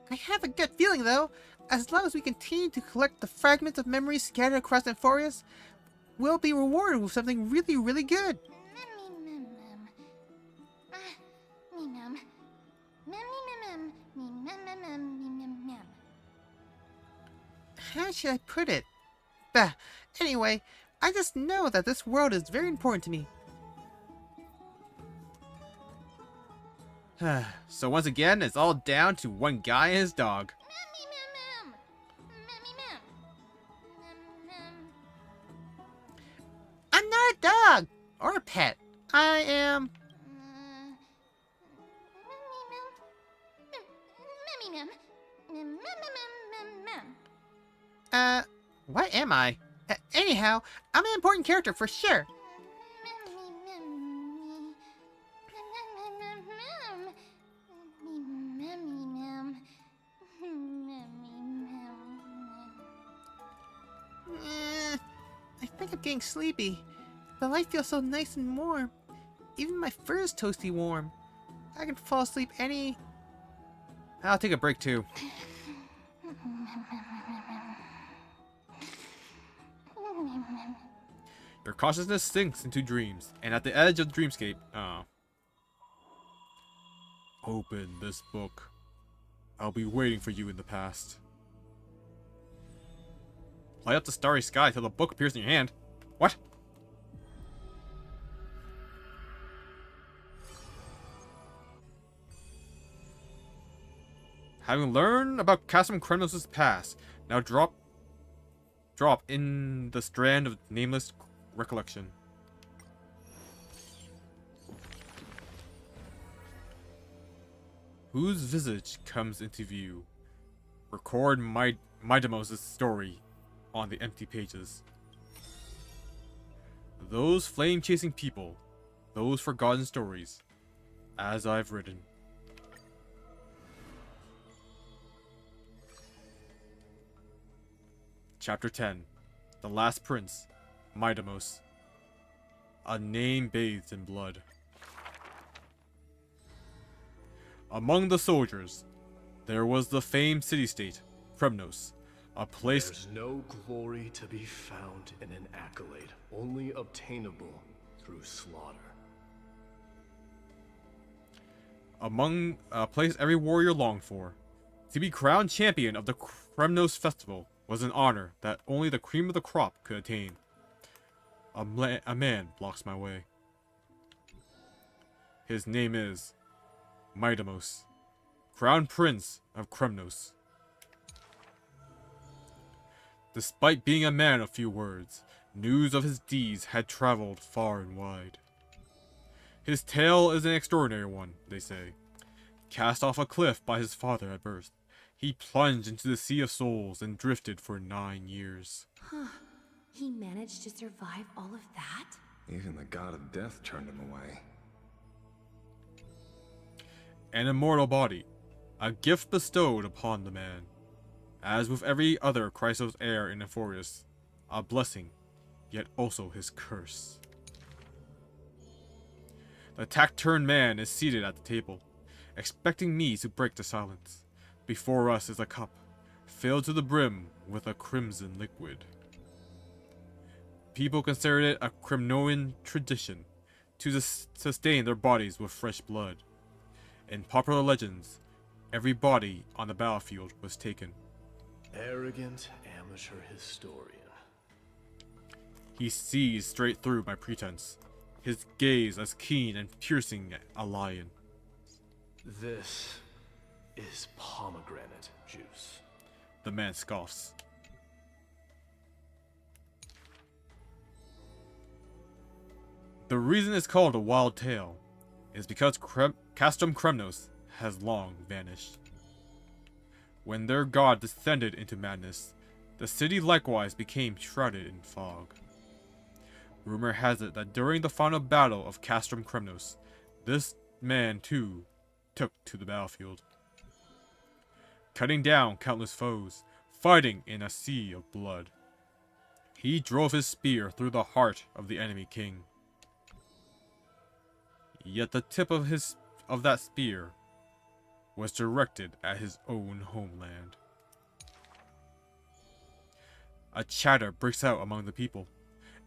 [SPEAKER 5] I have a gut feeling, though. As long as we continue to collect the fragments of memories scattered across Emphorius, we'll be rewarded with something really, really good. How should I put it? Bah. Anyway, I just know that this world is very important to me.
[SPEAKER 1] So once again, it's all down to one guy and his dog.
[SPEAKER 5] I'm not a dog or a pet. I am... what am I? Anyhow, I'm an important character for sure. I think I'm getting sleepy. The light feels so nice and warm. Even my fur is toasty warm. I can fall asleep any...
[SPEAKER 1] I'll take a break too. Your consciousness sinks into dreams, and at the edge of the dreamscape, open this book. I'll be waiting for you in the past. Light up the starry sky till the book appears in your hand. What? Having learned about Chasm Kronos' past, now drop in the strand of nameless recollection. whose visage comes into view. Record Midamos' story on the empty pages. Those flame-chasing people, those forgotten stories, as I've written. Chapter 10. The Last Prince, Midamos. A name bathed in blood. Among the soldiers, there was the famed city-state, Kremnos, a place...
[SPEAKER 20] There's no glory to be found in an accolade, only obtainable through slaughter.
[SPEAKER 1] Among a place every warrior longed for. To be crowned champion of the Kremnos festival was an honor that only the cream of the crop could attain. A man blocks my way. His name is Midamos, Crown Prince of Kremnos. Despite being a man of few words, news of his deeds had traveled far and wide. His tale is an extraordinary one, they say. Cast off a cliff by his father at birth, he plunged into the Sea of Souls and drifted for 9 years.
[SPEAKER 21] Huh. He managed to survive all of that?
[SPEAKER 13] Even the god of death turned him away.
[SPEAKER 1] An immortal body, a gift bestowed upon the man. As with every other Chrysos heir in Ephorus, a blessing, yet also his curse. The taciturn man is seated at the table, expecting me to break the silence. Before us is a cup, filled to the brim with a crimson liquid. People consider it a Kremnoan tradition to sustain their bodies with fresh blood. In popular legends, every body on the battlefield was taken.
[SPEAKER 20] Arrogant amateur historian.
[SPEAKER 1] He sees straight through my pretense, his gaze as keen and piercing as a lion.
[SPEAKER 20] This is pomegranate juice.
[SPEAKER 1] The man scoffs. The reason it's called a wild tale is because Castrum Kremnos has long vanished. When their god descended into madness, the city likewise became shrouded in fog. Rumor has it that during the final battle of Castrum Kremnos, this man too took to the battlefield, cutting down countless foes, fighting in a sea of blood. He drove his spear through the heart of the enemy king. Yet the tip of that spear was directed at his own homeland. A chatter breaks out among the people,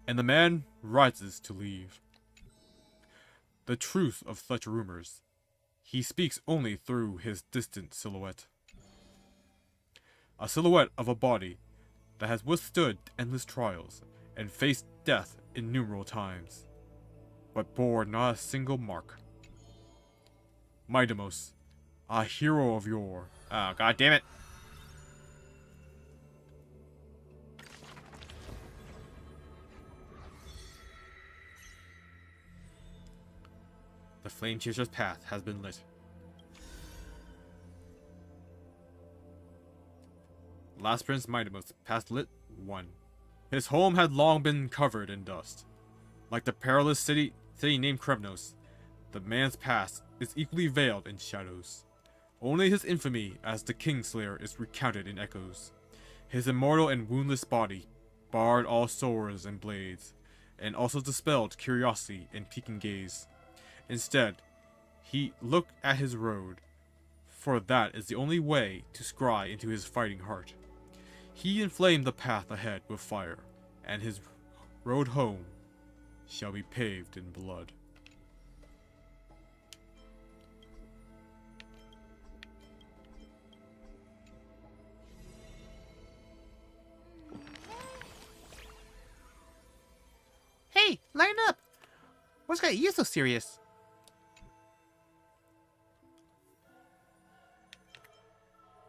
[SPEAKER 1] and the man rises to leave. The truth of such rumors, he speaks only through his distant silhouette. A silhouette of a body that has withstood endless trials and faced death innumerable times, but bore not a single mark. Midamos, a hero of yore. Oh, god damn it. The flame chaser's path has been lit. Last Prince Midamos, path lit 1. His home had long been covered in dust. Like the perilous city named Kremnos, the man's past is equally veiled in shadows. Only his infamy as the Kingslayer is recounted in echoes. His immortal and woundless body barred all swords and blades, and also dispelled curiosity and peeking gaze. Instead, he looked at his road, for that is the only way to scry into his fighting heart. He inflamed the path ahead with fire, and his road home shall be paved in blood.
[SPEAKER 5] Hey, line up! What's got you so serious?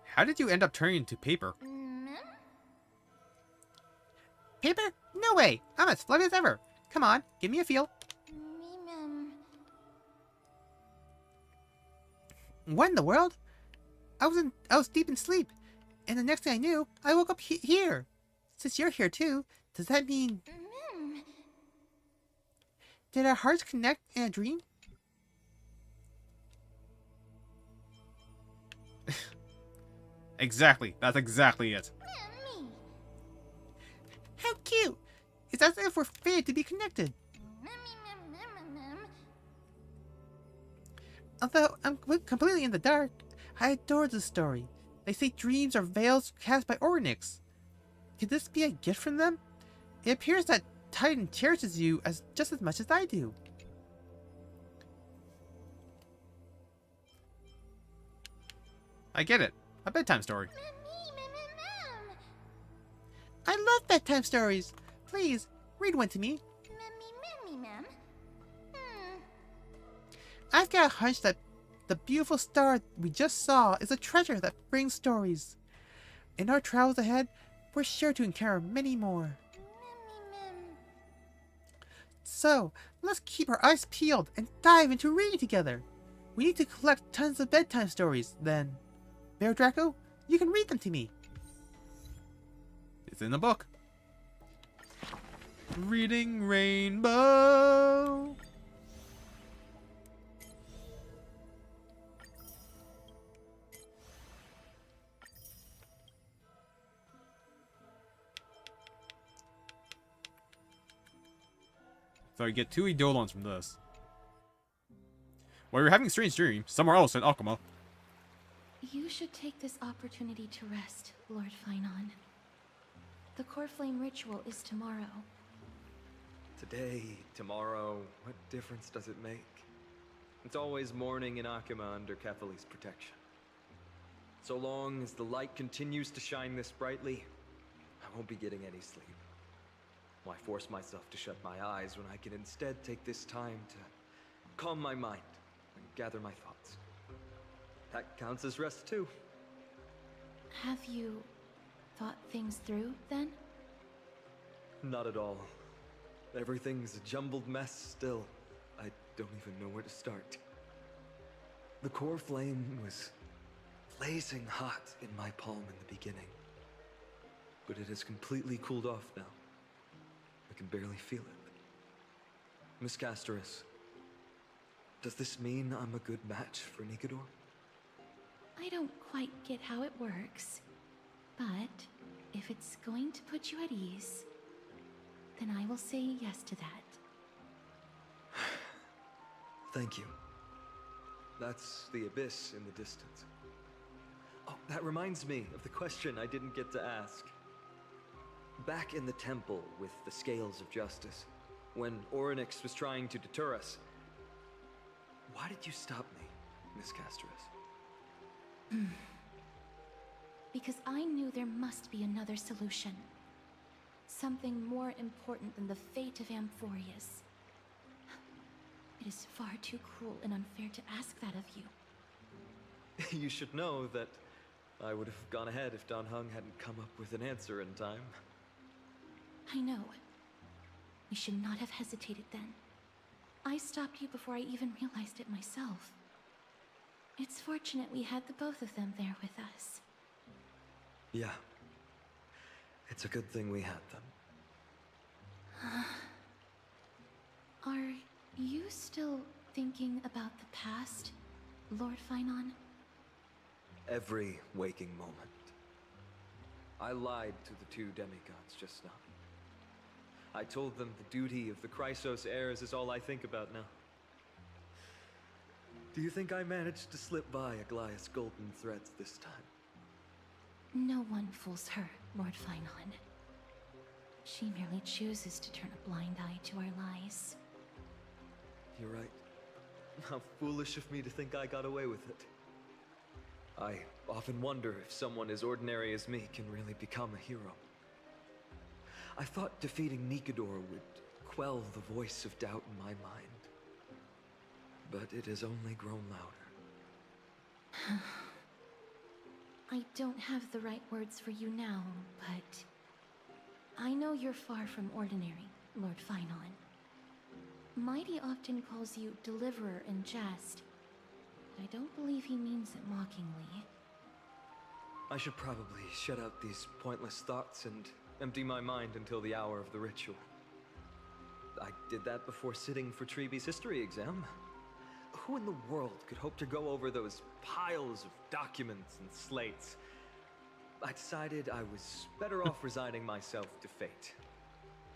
[SPEAKER 5] How did you end up turning into paper? Paper? No way! I'm as fluffy as ever. Come on, give me a feel. What in the world? I was deep in sleep, and the next thing I knew, I woke up here. Since you're here too, does that mean... Did our hearts connect in a dream?
[SPEAKER 1] Exactly. That's exactly it.
[SPEAKER 5] How cute! It's as if we're fated to be connected. Although I'm completely in the dark, I adore this story. They say dreams are veils cast by Oryx. Could this be a gift from them? It appears that Titan cherishes you just as much as I do.
[SPEAKER 1] I get it. A bedtime story.
[SPEAKER 5] I love bedtime stories. Please, read one to me. I've got a hunch that the beautiful star we just saw is a treasure that brings stories. In our travels ahead, we're sure to encounter many more. So, let's keep our eyes peeled and dive into reading together. We need to collect tons of bedtime stories, then. Bear Draco, you can read them to me.
[SPEAKER 1] It's in the book. Reading Rainbow. So I get 2 Eidolons from this. While you're having a strange dream, somewhere else in Akuma.
[SPEAKER 3] You should take this opportunity to rest, Lord Finon. The core flame ritual is tomorrow.
[SPEAKER 19] Today, tomorrow, what difference does it make? It's always morning in Akuma under Kefali's protection. So long as the light continues to shine this brightly, I won't be getting any sleep. Why force myself to shut my eyes when I can instead take this time to calm my mind and gather my thoughts? That counts as rest too.
[SPEAKER 3] Have you thought things through, then?
[SPEAKER 19] Not at all. Everything's a jumbled mess still. I don't even know where to start. The core flame was blazing hot in my palm in the beginning. But it has completely cooled off now. I can barely feel it. Miss Castoris, does this mean I'm a good match for Nikador?
[SPEAKER 3] I don't quite get how it works, but if it's going to put you at ease, then I will say yes to that.
[SPEAKER 19] Thank you. That's the abyss in the distance. Oh, that reminds me of the question I didn't get to ask. Back in the temple with the Scales of Justice, when Oryx was trying to deter us, why did you stop me, Miss Castoris?
[SPEAKER 3] Because I knew there must be another solution. Something more important than the fate of Amphorius. It is far too cruel and unfair to ask that of you.
[SPEAKER 19] You should know that I would have gone ahead if Dan Heng hadn't come up with an answer in time.
[SPEAKER 3] I know. We should not have hesitated then. I stopped you before I even realized it myself. It's fortunate we had the both of them there with us.
[SPEAKER 19] Yeah. It's a good thing we had them.
[SPEAKER 3] Are you still thinking about the past, Lord Finon?
[SPEAKER 19] Every waking moment. I lied to the 2 demigods just now. I told them the duty of the Chrysos heirs is all I think about now. Do you think I managed to slip by Aglaya's golden threads this time?
[SPEAKER 3] No one fools her, Lord Finon. She merely chooses to turn a blind eye to our lies.
[SPEAKER 19] You're right. How foolish of me to think I got away with it. I often wonder if someone as ordinary as me can really become a hero. I thought defeating Nikador would quell the voice of doubt in my mind. But it has only grown louder.
[SPEAKER 3] I don't have the right words for you now, but I know you're far from ordinary, Lord Finon. Mighty often calls you Deliverer in jest. I don't believe he means it mockingly.
[SPEAKER 19] I should probably shut out these pointless thoughts and empty my mind until the hour of the ritual. I did that before sitting for Treeby's history exam. Who in the world could hope to go over those piles of documents and slates? I decided I was better off resigning myself to fate.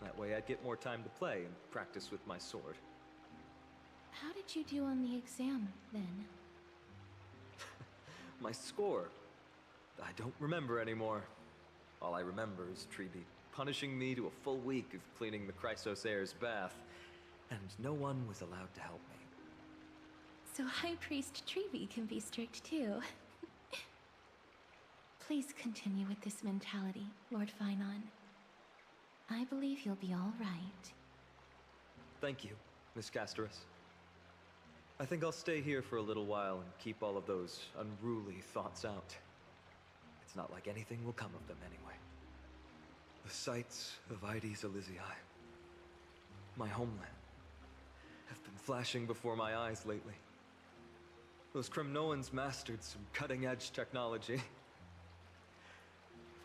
[SPEAKER 19] That way I'd get more time to play and practice with my sword.
[SPEAKER 3] How did you do on the exam, then?
[SPEAKER 19] My score? I don't remember anymore. All I remember is Treeby punishing me to a full week of cleaning the Chrysos Heir's bath, and no one was allowed to help me.
[SPEAKER 3] So High Priest Treeby can be strict too. Please continue with this mentality, Lord Finon. I believe you'll be all right.
[SPEAKER 19] Thank you, Miss Casterus. I think I'll stay here for a little while and keep all of those unruly thoughts out. It's not like anything will come of them anyway. The sights of Ides Elysiae, my homeland, have been flashing before my eyes lately. Those Kremnoans mastered some cutting-edge technology. If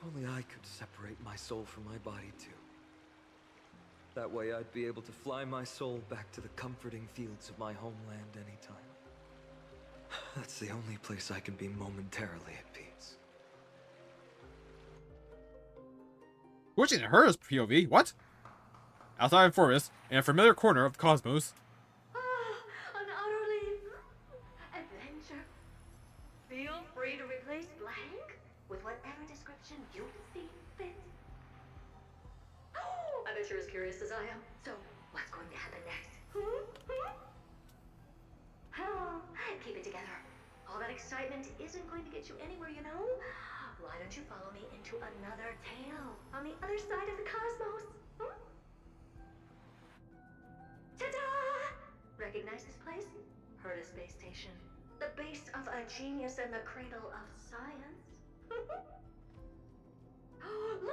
[SPEAKER 19] only I could separate my soul from my body too. That way I'd be able to fly my soul back to the comforting fields of my homeland anytime. That's the only place I can be momentarily at peace.
[SPEAKER 1] Switching to her POV, what? Outside of forest, in a familiar corner of the cosmos.
[SPEAKER 14] An utterly adventure. Feel free to replace blank with whatever description you see fit. I bet you're as curious as I am. So, what's going to happen next? Keep it together. All that excitement isn't going to get you anywhere, you know? Why don't you follow me into another tale on the other side of the cosmos? Ta-da! Recognize this place? Herta Space Station. The base of a genius and the cradle of science. Look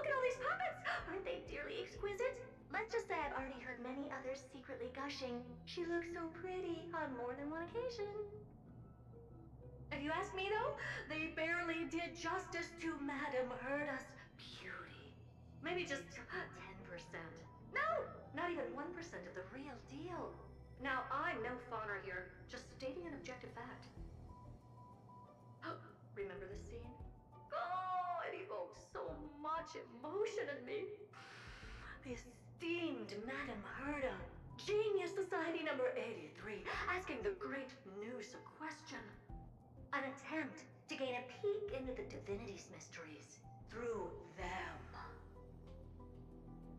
[SPEAKER 14] at all these puppets! Aren't they dearly exquisite? Let's just say I've already heard many others secretly gushing. She looks so pretty on more than one occasion. If you ask me though, they barely did justice to Madame Herta's beauty. Maybe just 10%. No, not even 1% of the real deal. Now, I'm no fawner here, just stating an objective fact. Remember this scene? Oh, it evoked so much emotion in me. The esteemed Madame Herta, Genius Society number 83, asking the great Noose a question. An attempt to gain a peek into the divinity's mysteries through them.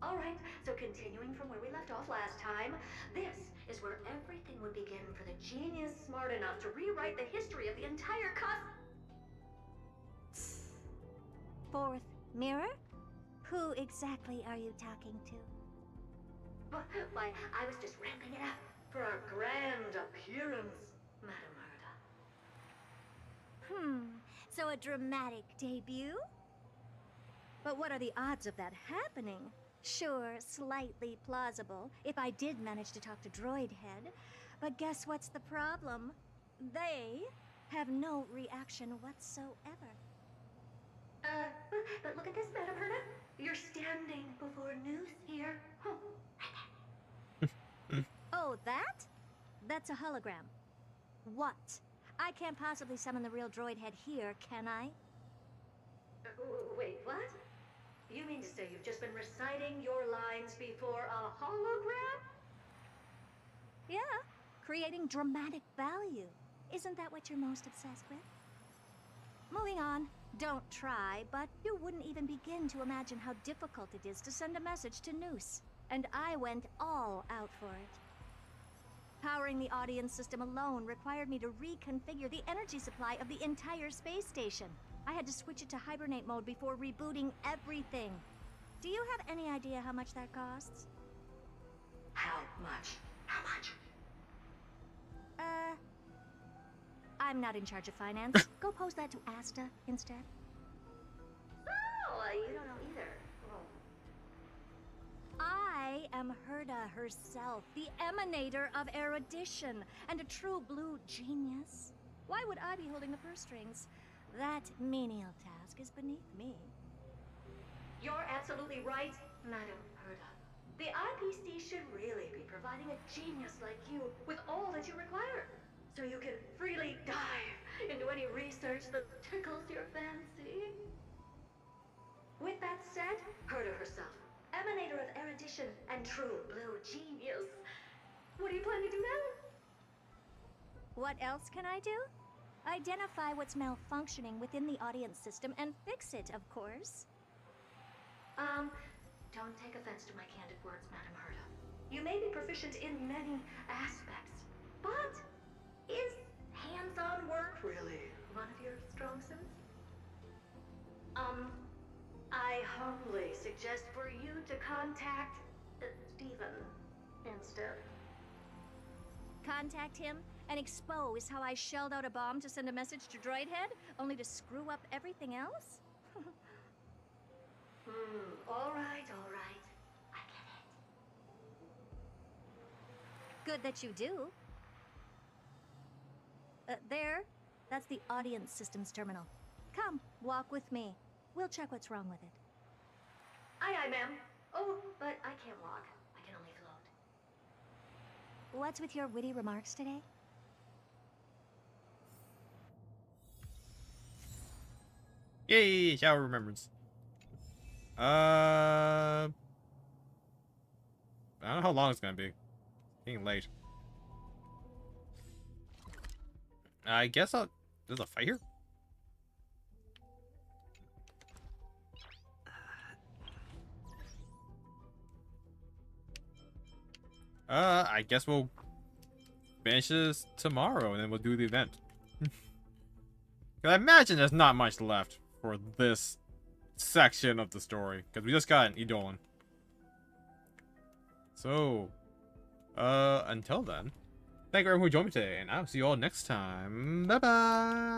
[SPEAKER 14] Alright, so continuing from where we left off last time, this is where everything would begin for the genius smart enough to rewrite the history of the entire
[SPEAKER 2] Fourth mirror? Who exactly are you talking to?
[SPEAKER 14] Why, I was just ramping it up for our grand appearance, Madame Herta.
[SPEAKER 2] So a dramatic debut? But what are the odds of that happening? Sure, slightly plausible, if I did manage to talk to Droid Head. But guess what's the problem? They have no reaction whatsoever.
[SPEAKER 14] But look at this, Madame Herta. You're standing before Noose here.
[SPEAKER 2] Oh, that? That's a hologram. What? I can't possibly summon the real Droid Head here, can I?
[SPEAKER 14] Wait, what? You mean to say you've just been reciting your lines before a hologram?
[SPEAKER 2] Yeah, creating dramatic value. Isn't that what you're most obsessed with? Moving on. Don't try, but you wouldn't even begin to imagine how difficult it is to send a message to Noose. And I went all out for it. Powering the audience system alone required me to reconfigure the energy supply of the entire space station. I had to switch it to hibernate mode before rebooting everything. Do you have any idea how much that costs?
[SPEAKER 14] How much? How much?
[SPEAKER 2] I'm not in charge of finance. Go pose that to Asta instead.
[SPEAKER 14] Oh, you don't know either.
[SPEAKER 2] I am Herta herself, the emanator of erudition, and a true blue genius. Why would I be holding the purse strings? That menial task is beneath me.
[SPEAKER 14] You're absolutely right, Madam Herda. The IPC should really be providing a genius like you with all that you require, so you can freely dive into any research that tickles your fancy. With that said, Herda herself, emanator of erudition and true blue genius. What do you plan to do now?
[SPEAKER 2] What else can I do? Identify what's malfunctioning within the audience system and fix it, of course.
[SPEAKER 14] Don't take offense to my candid words, Madam Herda. You may be proficient in many aspects, but is hands-on work really one of your strong suits? I humbly suggest for you to contact Steven instead.
[SPEAKER 2] Contact him and expose how I shelled out a bomb to send a message to Droidhead, only to screw up everything else?
[SPEAKER 14] All right, all right. I get it.
[SPEAKER 2] Good that you do. There. That's the audience systems terminal. Come, walk with me. We'll check what's wrong with it.
[SPEAKER 14] Aye, aye, ma'am. Oh, but I can't walk. I can only float.
[SPEAKER 2] What's with your witty remarks today?
[SPEAKER 1] Yay! Shower remembrance. I don't know how long it's gonna be. Getting late. I guess there's a fight here? I guess we'll finish this tomorrow and then we'll do the event. I imagine there's not much left for this section of the story, because we just got an Eidolon. So, until then, thank you everyone who joined me today, and I'll see you all next time. Bye-bye!